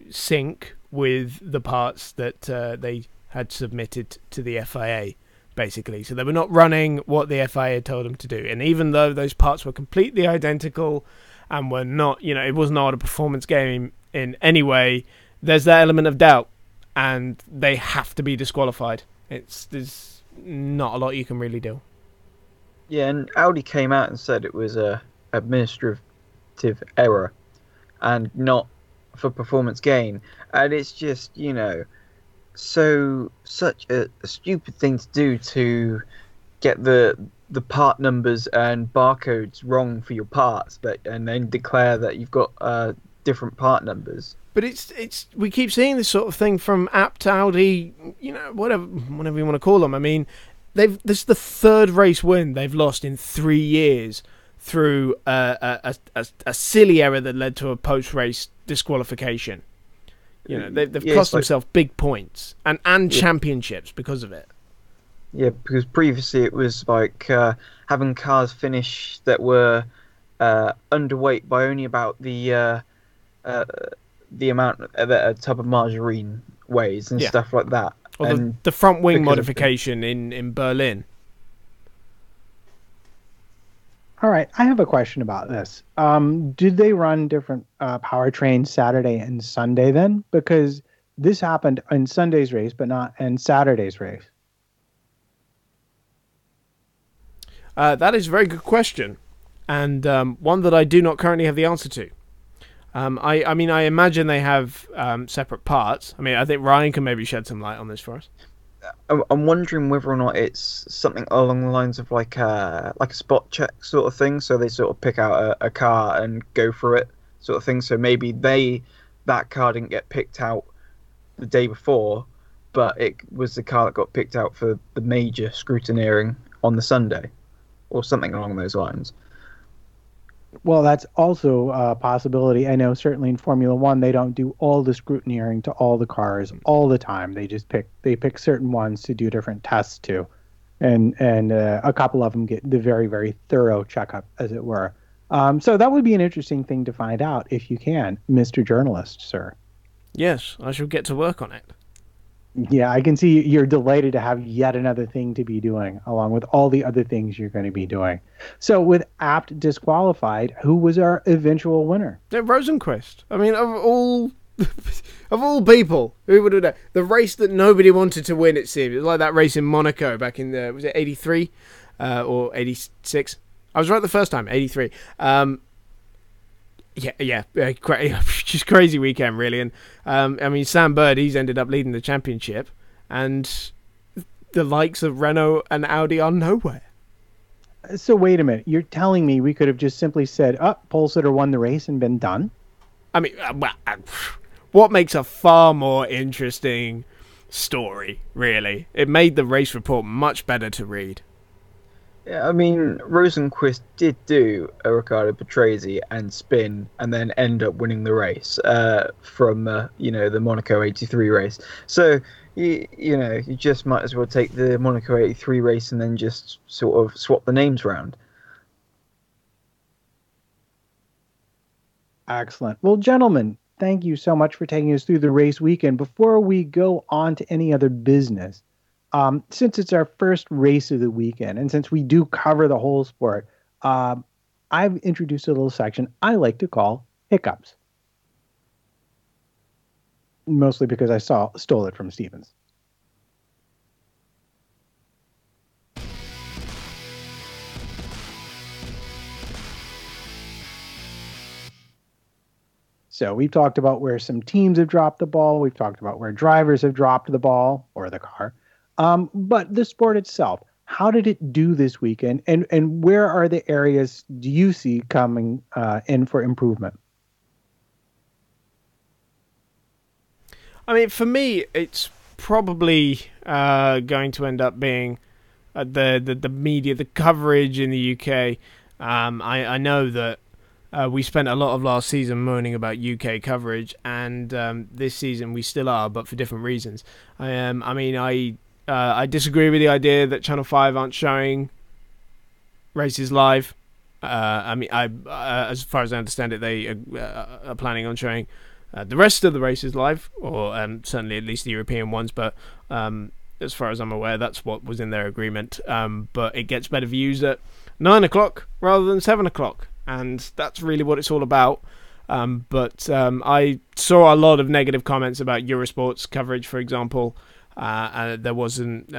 sync with the parts that they had submitted to the FIA, basically. So they were not running what the FIA had told them to do. And even though those parts were completely identical and were not, it was not a performance game in any way, there's that element of doubt, and they have to be disqualified. There's not a lot you can really do. Yeah, and Audi came out and said it was a administrative error and not for performance gain. And it's just, such a stupid thing to do, to get the part numbers and barcodes wrong for your parts, and then declare that you've got different part numbers. But it's we keep seeing this sort of thing from Abt, Audi, whatever you want to call them. I mean, this is the third race win they've lost in 3 years through a silly error that led to a post-race disqualification. They've cost themselves big poinds and championships because of it. Yeah, because previously it was like having cars finish that were underweight by only about the amount that a tub of margarine weighs and stuff like that. Or the front wing modification in Berlin. All right, I have a question about this. Did they run different powertrains Saturday and Sunday then? Because this happened in Sunday's race, but not in Saturday's race. That is a very good question, and one that I do not currently have the answer to. I mean, I imagine they have separate parts. I mean, I think Ryan can maybe shed some light on this for us. I'm wondering whether or not it's something along the lines of like a spot check sort of thing. So they sort of pick out a car and go through it, sort of thing. So maybe that car didn't get picked out the day before, but it was the car that got picked out for the major scrutineering on the Sunday, or something along those lines. Well, that's also a possibility. I know certainly in Formula One, they don't do all the scrutineering to all the cars all the time. They just pick certain ones to do different tests to, and a couple of them get the very, very thorough checkup, as it were. So that would be an interesting thing to find out if you can, Mr. Journalist, sir. Yes, I shall get to work on it. Yeah, I can see you're delighted to have yet another thing to be doing, along with all the other things you're going to be doing. So with Abt disqualified, who was our eventual winner? Rosenquist. I mean, of all people, who would have done the race that nobody wanted to win? It seemed it was like that race in Monaco back in was it 83 or 86? I was right the first time, 83. Just crazy weekend, really. And I mean, Sam Bird, he's ended up leading the championship, and the likes of Renault and Audi are nowhere. So wait a minute, you're telling me we could have just simply said, pole sitter won the race and been done? I mean, what makes a far more interesting story, really? It made the race report much better to read. Yeah, I mean, Rosenquist did do a Riccardo Patrese and spin, and then end up winning the race from the Monaco 83 race. So you just might as well take the Monaco 83 race and then just sort of swap the names around. Excellent. Well, gentlemen, thank you so much for taking us through the race weekend. Before we go on to any other business, since it's our first race of the weekend, and since we do cover the whole sport, I've introduced a little section I like to call Hiccups. Mostly because I stole it from Stevens. So we've talked about where some teams have dropped the ball. We've talked about where drivers have dropped the ball or the car. But the sport itself, how did it do this weekend? And where are the areas do you see coming in for improvement? I mean, for me, it's probably going to end up being the media, the coverage in the UK. I know that we spent a lot of last season moaning about UK coverage, and this season we still are, but for different reasons. I disagree with the idea that Channel 5 aren't showing races live. As far as I understand it, they are planning on showing the rest of the races live, or certainly at least the European ones, but as far as I'm aware, that's what was in their agreement. But it gets better views at 9 o'clock rather than 7 o'clock, and that's really what it's all about. But I saw a lot of negative comments about Eurosport's coverage, for example. There wasn't,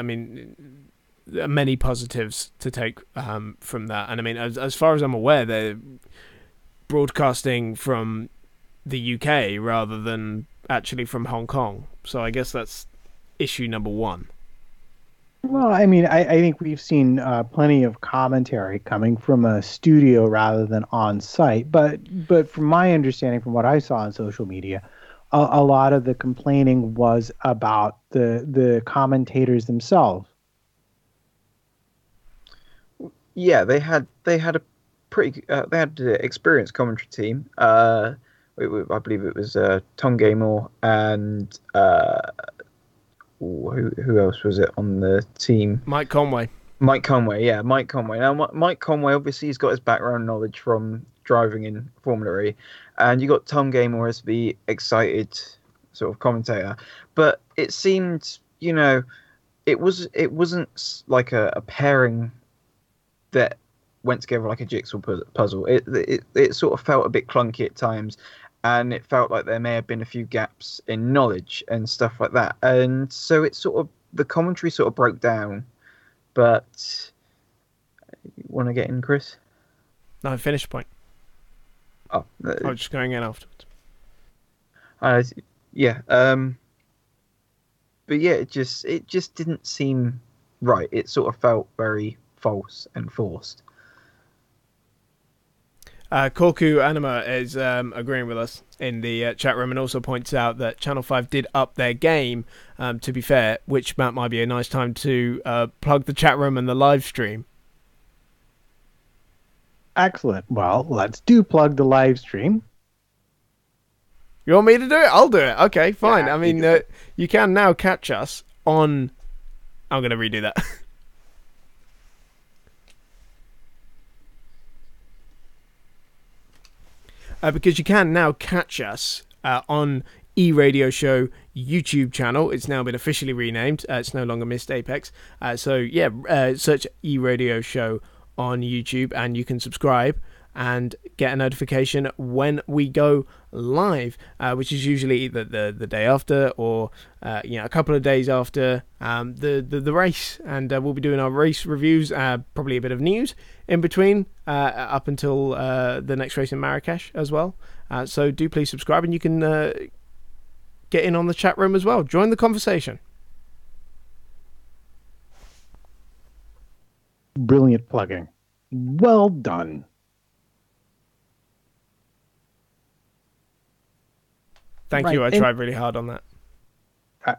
many positives to take from that. And I mean, as far as I'm aware, they're broadcasting from the UK rather than actually from Hong Kong. So I guess that's issue number one. Well, I mean, I think we've seen plenty of commentary coming from a studio rather than on site. But from my understanding, from what I saw on social media, a lot of the complaining was about the commentators themselves. Yeah, they had a pretty they had an experienced commentary team. I believe it was Tom Gaymore and who else was it on the team? Mike Conway. Mike Conway. Now, Mike Conway, obviously, he's got his background knowledge from driving in Formula E, and you got Tom Gaymore as the excited sort of commentator. But it seemed, it wasn't like a pairing that went together like a jigsaw puzzle. It sort of felt a bit clunky at times, and it felt like there may have been a few gaps in knowledge and stuff like that. And so it sort of, the commentary sort of broke down. But you want to get in, Chris? No, I finished point. Oh, I was just going in afterwards. Yeah. But yeah, it just didn't seem right. It sort of felt very false and forced. Korku Anima is agreeing with us in the chat room and also points out that Channel 5 did up their game, to be fair, which might be a nice time to plug the chat room and the live stream. Excellent. Well, let's plug the live stream. You want me to do it? I'll do it. Okay, fine. Yeah, I mean, you can now catch us on... I'm going to redo that. Because you can now catch us on eRadio Show YouTube channel. It's now been officially renamed. It's no longer Missed Apex. Search eRadio Show on YouTube and you can subscribe and get a notification when we go live, which is usually either the day after or a couple of days after the race. And we'll be doing our race reviews, probably a bit of news in between up until the next race in Marrakesh as well. So do please subscribe, and you can get in on the chat room as well. Join the conversation. Brilliant plugging. Well done. Thank you. I tried really hard on that.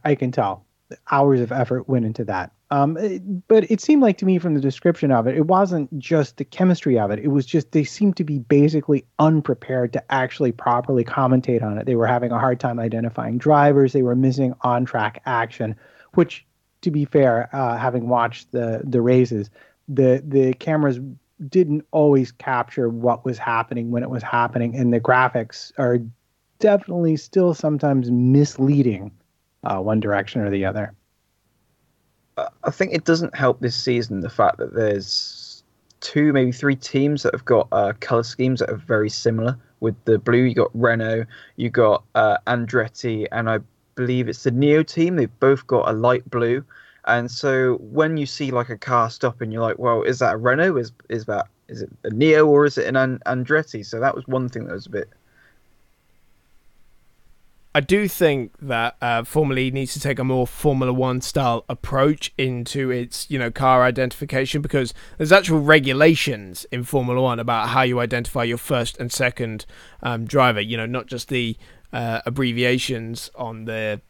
I can tell. Hours of effort went into that. But it seemed like to me from the description of it, it wasn't just the chemistry of it. It was just they seemed to be basically unprepared to actually properly commentate on it. They were having a hard time identifying drivers. They were missing on-track action, which, to be fair, having watched the races, the cameras didn't always capture what was happening when it was happening, and the graphics are definitely still sometimes misleading one direction or the other. I think it doesn't help this season the fact that there's 2, maybe 3 teams that have got colour schemes that are very similar. With the blue, you got Renault, you got Andretti, and I believe it's the Neo team. They've both got a light blue. And so when you see like a car stop and you're like, well, is that a Renault? Is it a Neo or is it an Andretti? So that was one thing that was a bit... I do think that Formula E needs to take a more Formula One style approach into its, car identification, because there's actual regulations in Formula One about how you identify your first and second driver. Not just the abbreviations on the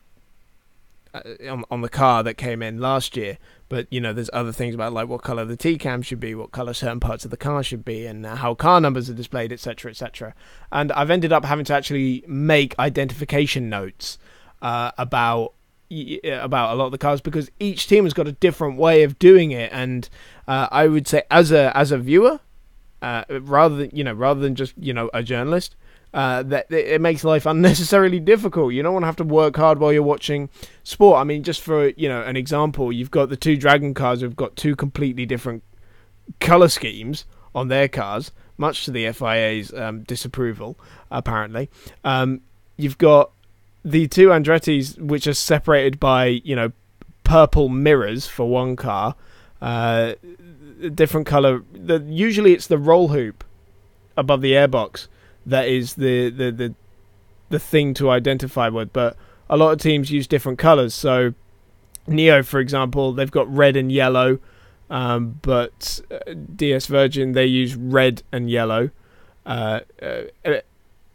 car that came in last year, but there's other things about like what color the T-cam should be, what color certain parts of the car should be, and how car numbers are displayed, etc., etc. And I've ended up having to actually make identification notes about a lot of the cars, because each team has got a different way of doing it. And I would say as a viewer, rather than just a journalist, that it makes life unnecessarily difficult. You don't want to have to work hard while you're watching sport. I mean, just for an example, you've got the two Dragon cars who've got two completely different color schemes on their cars, much to the FIA's disapproval, apparently. You've got the two Andretti's, which are separated by, purple mirrors for one car, different color. Usually it's the roll hoop above the airbox that is the thing to identify with, but a lot of teams use different colors. So Neo, for example, they've got red and yellow, but DS Virgin, they use red and yellow.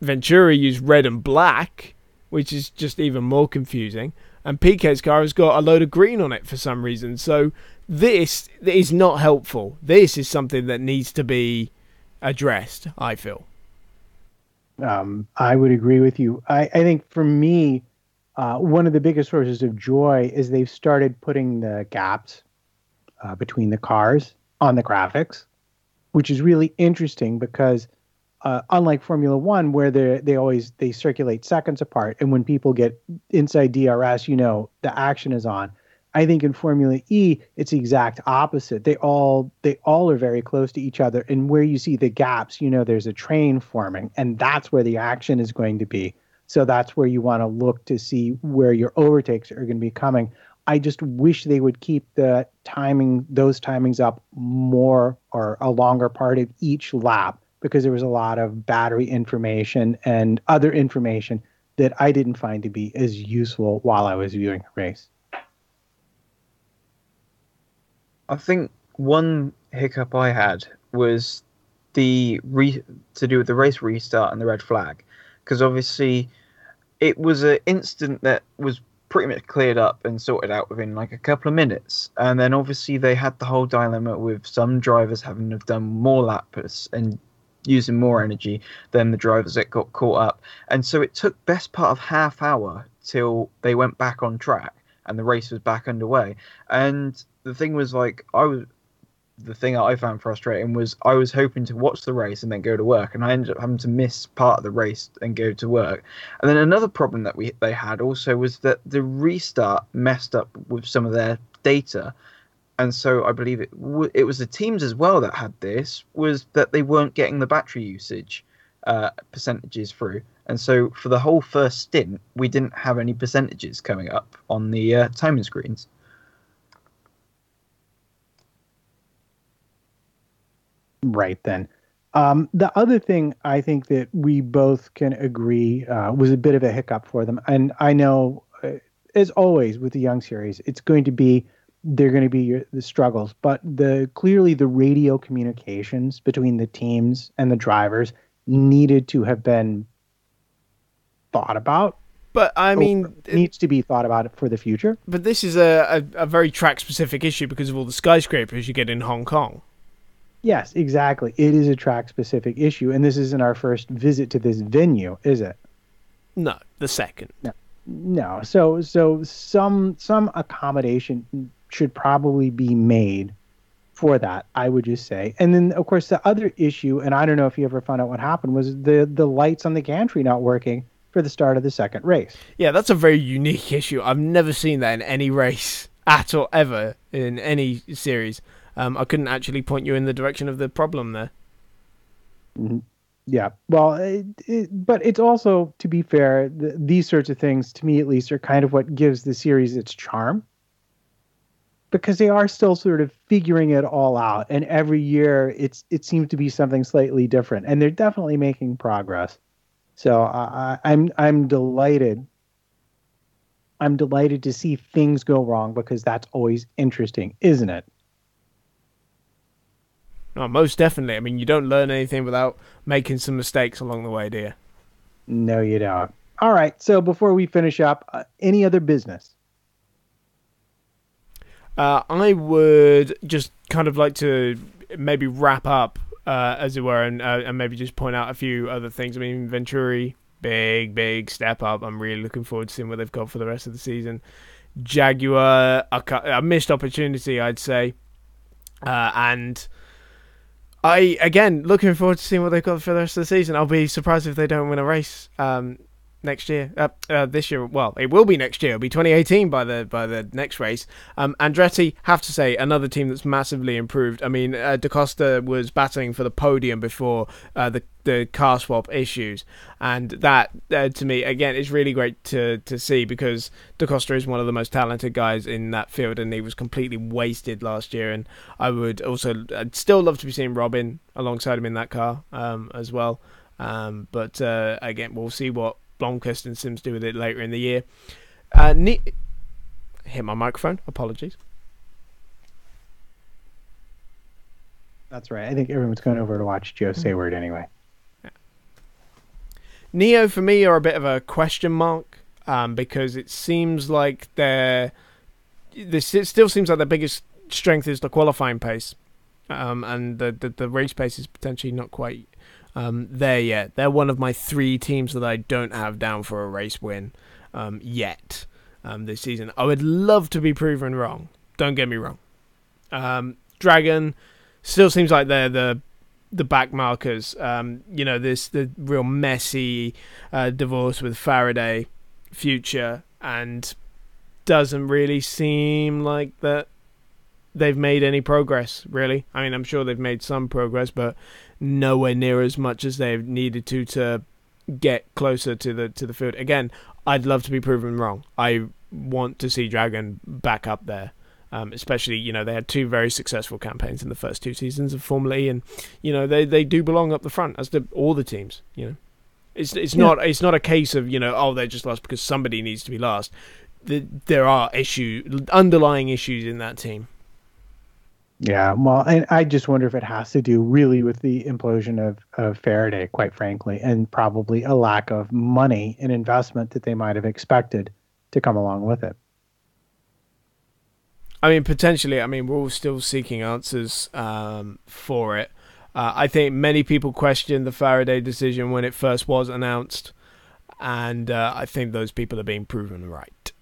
Venturi use red and black, which is just even more confusing. And Piquet's car has got a load of green on it for some reason. So this is not helpful. This is something that needs to be addressed, I feel. I would agree with you. I think for me, one of the biggest sources of joy is they've started putting the gaps between the cars on the graphics, which is really interesting because unlike Formula One, where they circulate seconds apart, and when people get inside DRS, the action is on. I think in Formula E, it's the exact opposite. They all are very close to each other, and where you see the gaps, there's a train forming, and that's where the action is going to be. So that's where you want to look to see where your overtakes are going to be coming. I just wish they would keep those timings up more or a longer part of each lap, because there was a lot of battery information and other information that I didn't find to be as useful while I was viewing the race. I think one hiccup I had was to do with the race restart and the red flag, because obviously it was an incident that was pretty much cleared up and sorted out within like a couple of minutes, and then obviously they had the whole dilemma with some drivers having to have done more laps and using more energy than the drivers that got caught up, and so it took best part of half hour till they went back on track and the race was back underway. And the thing was, the thing that I found frustrating was I was hoping to watch the race and then go to work, and I ended up having to miss part of the race and go to work. And then another problem that they had also was that the restart messed up with some of their data. And so I believe it was the teams as well that had this, was that they weren't getting the battery usage percentages through. And so for the whole first stint, we didn't have any percentages coming up on the timing screens. Right then. The other thing I think that we both can agree was a bit of a hiccup for them. And I know, as always with the Young Series, they're going to be the struggles. But clearly the radio communications between the teams and the drivers needed to have been thought about. But I mean, needs to be thought about for the future. But this is a very track-specific issue because of all the skyscrapers you get in Hong Kong. Yes, exactly. It is a track-specific issue, and this isn't our first visit to this venue, is it? No, the second. No. So some accommodation should probably be made for that, I would just say. And then, of course, the other issue, and I don't know if you ever found out what happened, was the lights on the gantry not working for the start of the second race. Yeah, that's a very unique issue. I've never seen that in any race at all, ever, in any series. I couldn't actually point you in the direction of the problem there. Mm-hmm. Yeah, well, but it's also, to be fair, these sorts of things, to me at least, are kind of what gives the series its charm. Because they are still sort of figuring it all out, and every year it seems to be something slightly different, and they're definitely making progress. So I'm delighted. I'm delighted to see things go wrong, because that's always interesting, isn't it? No, most definitely. I mean, you don't learn anything without making some mistakes along the way, do you? No, you don't. All right. So before we finish up, any other business? I would just kind of like to maybe wrap up, as it were, and maybe just point out a few other things. I mean, Venturi, big step up. I'm really looking forward to seeing what they've got for the rest of the season. Jaguar, a missed opportunity, I'd say. And Again, looking forward to seeing what they've got for the rest of the season. I'll be surprised if they don't win a race next year. This year, well, it will be next year. It'll be 2018 by the next race. Andretti, have to say, another team that's massively improved. I mean, Da Costa was battling for the podium before the car swap issues, and that to me again is really great to see, because Da Costa is one of the most talented guys in that field, and he was completely wasted last year. And I'd still love to be seeing Robin alongside him in that car as well. But again, we'll see what Blomqvist and Sims do with it later in the year. Hit my microphone. Apologies. That's right. I think everyone's going over to watch Joe Sayward anyway. Yeah. Neo, for me, are a bit of a question mark because it seems like it still seems like their biggest strength is the qualifying pace, and the race pace is potentially not quite there yet. They're one of my 3 teams that I don't have down for a race win yet this season. I would love to be proven wrong. Don't get me wrong. Dragon still seems like they're the back markers. The real messy divorce with Faraday future, and doesn't really seem like that they've made any progress, really. I mean, I'm sure they've made some progress, but nowhere near as much as they've needed to get closer to the field. Again, I'd love to be proven wrong. I want to see Dragon back up there, especially, they had 2 very successful campaigns in the first 2 seasons of Formula E, and they do belong up the front, as do all the teams. It's not a case of they just lost because somebody needs to be last. There are underlying issues in that team. Yeah, well, and I just wonder if it has to do really with the implosion of Faraday, quite frankly, and probably a lack of money and investment that they might have expected to come along with it. I mean, potentially, we're all still seeking answers for it. I think many people questioned the Faraday decision when it first was announced, and I think those people are being proven right.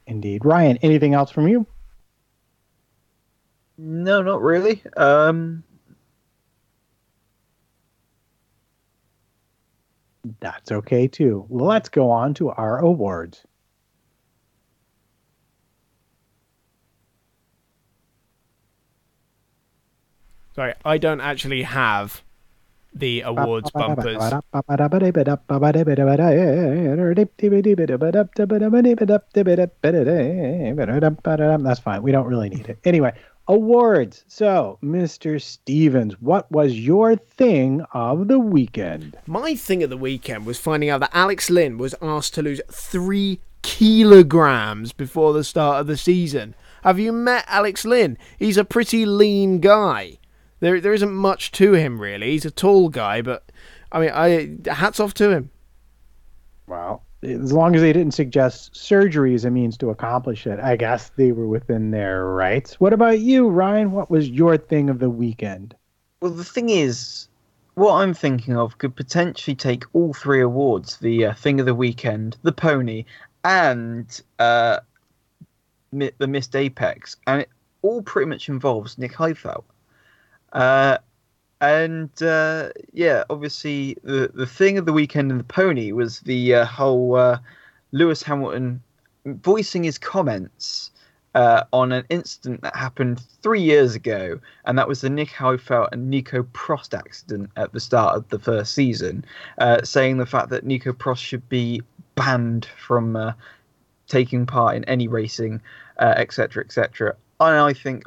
Indeed. Ryan, anything else from you? No, not really. That's okay too. Let's go on to our awards. Sorry, I don't actually have the awards bumpers. That's fine. We don't really need it. Anyway, awards. So, Mr. Stevens, what was your thing of the weekend? My thing of the weekend was finding out that Alex Lynn was asked to lose 3 kilograms before the start of the season. Have you met Alex Lynn? He's a pretty lean guy. There isn't much to him, really. He's a tall guy, but hats off to him. Well, as long as they didn't suggest surgery as a means to accomplish it, I guess they were within their rights. What about you, Ryan? What was your thing of the weekend? Well, the thing is, what I'm thinking of could potentially take all 3 awards: the thing of the weekend, the pony, and the missed apex, and it all pretty much involves Nick Heidfeld. Obviously the thing of the weekend and the pony was the whole Lewis Hamilton voicing his comments on an incident that happened 3 years ago, and that was the Nick Heidfeld and Nico Prost accident at the start of the first season, saying the fact that Nico Prost should be banned from taking part in any racing, etc., etc. And I think,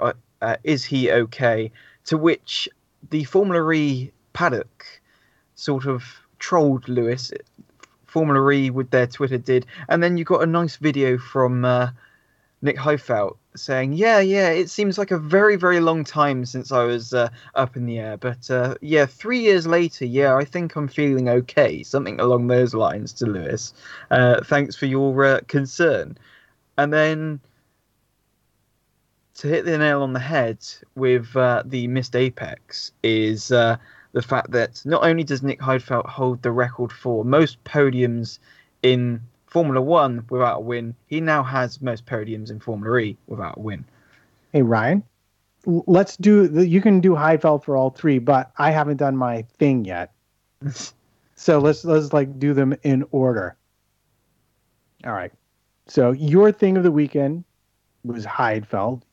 is he okay? To which the Formula E paddock sort of trolled Lewis. Formula E with their Twitter did. And then you got a nice video from Nick Heidfeld saying, yeah, it seems like a very, very long time since I was up in the air. But 3 years later, I think I'm feeling okay. Something along those lines to Lewis. Thanks for your concern. And then to hit the nail on the head with the missed apex is the fact that not only does Nick Heidfeld hold the record for most podiums in Formula 1 without a win, he now has most podiums in Formula E without a win. Hey, Ryan? let's do you can do Heidfeld for all three, but I haven't done my thing yet. So let's like do them in order. All right. So your thing of the weekend was Heidfeld.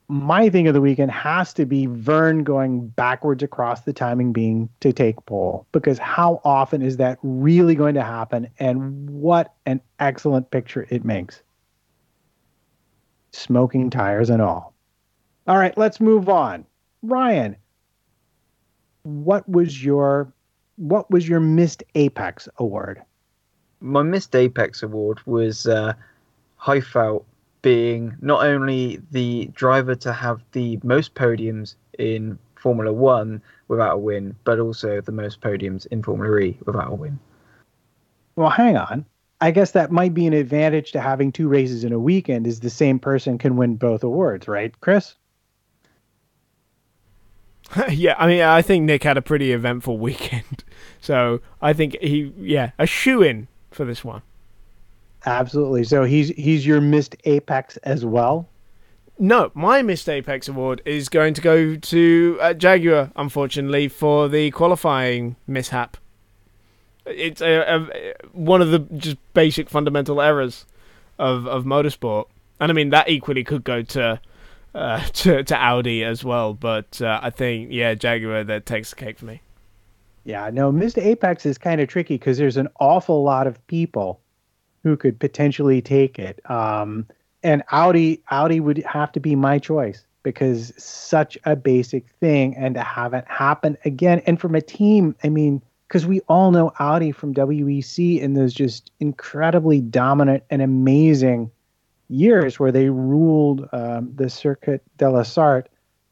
My thing of the weekend has to be Vern going backwards across the timing beam to take pole, because how often is that really going to happen? And what an excellent picture it makes. Smoking tires and all. All right, let's move on. Ryan, what was your missed Apex award? My missed Apex award was Heifeld being not only the driver to have the most podiums in Formula One without a win, but also the most podiums in Formula E without a win. Well, hang on. I guess that might be an advantage to having two races in a weekend, is the same person can win both awards, right, Chris? Yeah, I mean, I think Nick had a pretty eventful weekend. So I think a shoo-in for this one. Absolutely. So he's your missed Apex as well? No, my missed Apex award is going to go to Jaguar, unfortunately, for the qualifying mishap. It's one of the just basic fundamental errors of motorsport. And I mean, that equally could go to Audi as well. But I think, Jaguar, that takes the cake for me. Yeah, no, missed Apex is kind of tricky because there's an awful lot of people who could potentially take it. And Audi would have to be my choice, because such a basic thing, and to have it happen again. And from a team, I mean, because we all know Audi from WEC in those just incredibly dominant and amazing years where they ruled the Circuit de la Sarthe,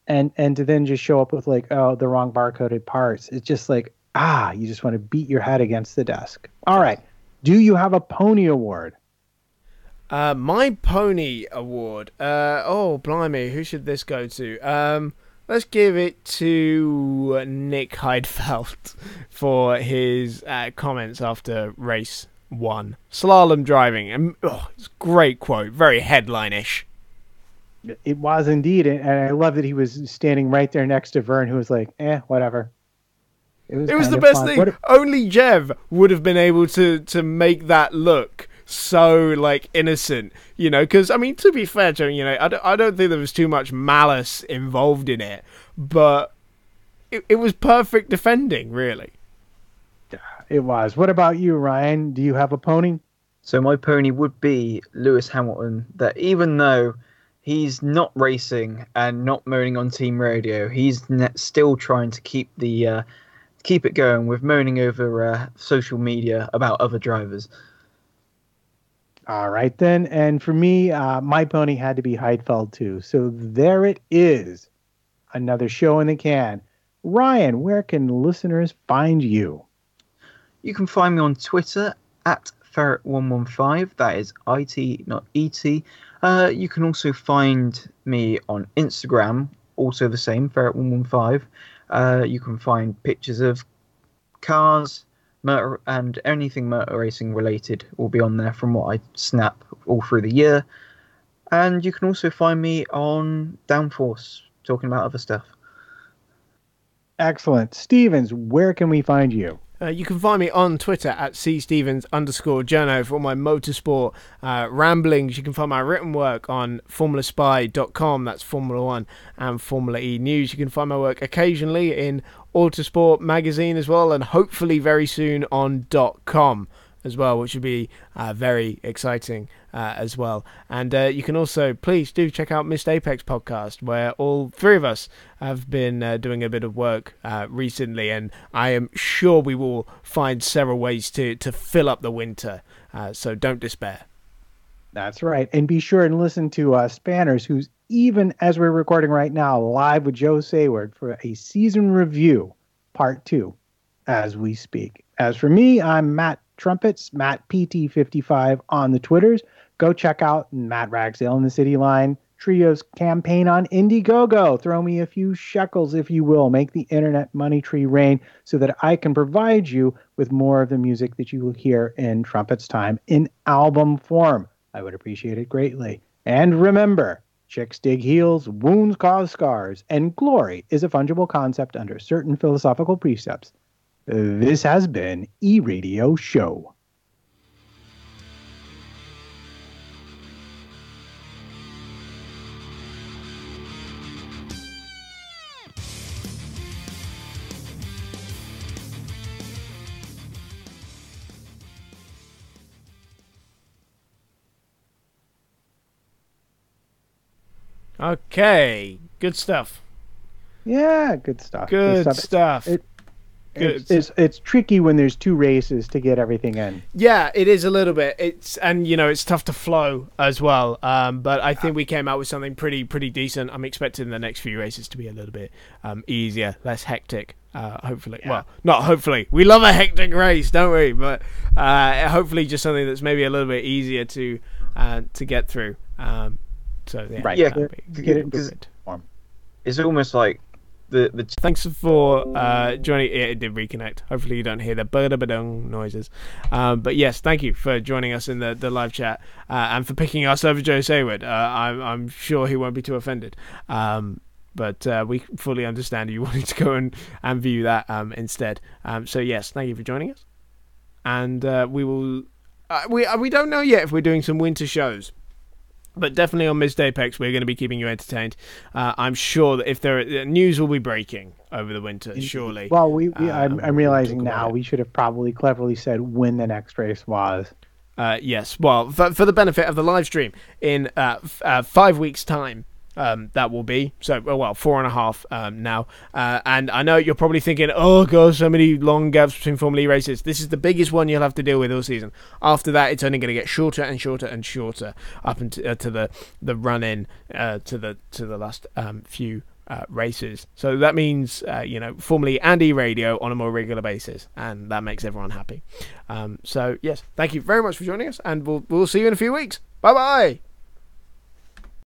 and to then just show up with like, oh, the wrong barcoded parts. It's just like, you just want to beat your head against the desk. All right. Do you have a pony award? My pony award. Blimey, who should this go to? Let's give it to Nick Heidfeld for his comments after race 1. Slalom driving. It's a great quote. Very headline-ish. It was indeed. And I love that he was standing right there next to Vern, who was like, whatever. It was the best thing. Only Jev would have been able to make that look so like innocent, because I mean, to be fair to him, I don't think there was too much malice involved in it, but it was perfect defending, really. It was. What about you, Ryan? Do you have a pony? So my pony would be Lewis Hamilton, that even though he's not racing and not moaning on team radio, he's still trying to keep it going with moaning over social media about other drivers. All right, then. And for me, my pony had to be Heidfeld, too. So there it is. Another show in the can. Ryan, where can listeners find you? You can find me on Twitter at Ferret115. That is IT, not ET. You can also find me on Instagram, also the same, Ferret115. You can find pictures of cars, motor, and anything motor racing related will be on there from what I snap all through the year. And you can also find me on Downforce, talking about other stuff. Excellent. Stevens, where can we find you? You can find me on Twitter at cstevens_journo for all my motorsport ramblings. You can find my written work on formulaspy.com. That's Formula 1 and Formula E news. You can find my work occasionally in Autosport magazine as well, and hopefully very soon on .com as well, which would be very exciting as well. And you can also, please do check out Missed Apex podcast, where all three of us have been doing a bit of work recently, and I am sure we will find several ways to fill up the winter, so don't despair. That's right. And be sure and listen to Spanners, who's, even as we're recording right now, live with Joe Sayward for a season review, part 2, as we speak. As for me, I'm Matt Trumpets, Matt PT55 on the Twitters. Go check out Matt Ragsdale in the City Line Trio's campaign on Indiegogo. Throw me a few shekels, if you will. Make the internet money tree rain so that I can provide you with more of the music that you will hear in Trumpets Time in album form. I would appreciate it greatly. And remember, chicks dig heels, wounds cause scars, and glory is a fungible concept under certain philosophical precepts. This has been eRadio Show. Okay, good stuff. Yeah, good stuff. Good stuff. It's tricky when there's two races to get everything in. Yeah, it is a little bit. It's tough to flow as well. But I think we came out with something pretty decent. I'm expecting the next few races to be a little bit easier, less hectic. Hopefully, well, not hopefully. We love a hectic race, don't we? But hopefully, just something that's maybe a little bit easier to get through. So yeah, right. Yeah, to get it good form. It's almost like the Thanks for joining. It did reconnect. Hopefully you don't hear the ba-da-ba-dung noises. But yes, thank you for joining us in the live chat and for picking our server Joe Sayward. I'm sure he won't be too offended. But we fully understand you wanting to go and view that instead. So yes, thank you for joining us. And we will. We don't know yet if we're doing some winter shows. But definitely on Missed Apex, we're going to be keeping you entertained. I'm sure that if news will be breaking over the winter, surely. Well, I'm realizing now we should have probably cleverly said when the next race was. Yes. Well, for the benefit of the live stream, in 5 weeks' time, that will be. So, 4.5 now. And I know you're probably thinking, oh, God, so many long gaps between Formula E races. This is the biggest one you'll have to deal with all season. After that, it's only going to get shorter and shorter and shorter up into to the run-in to the last few races. So that means, Formula E and eRadio on a more regular basis. And that makes everyone happy. So, yes, thank you very much for joining us. And we'll see you in a few weeks. Bye-bye.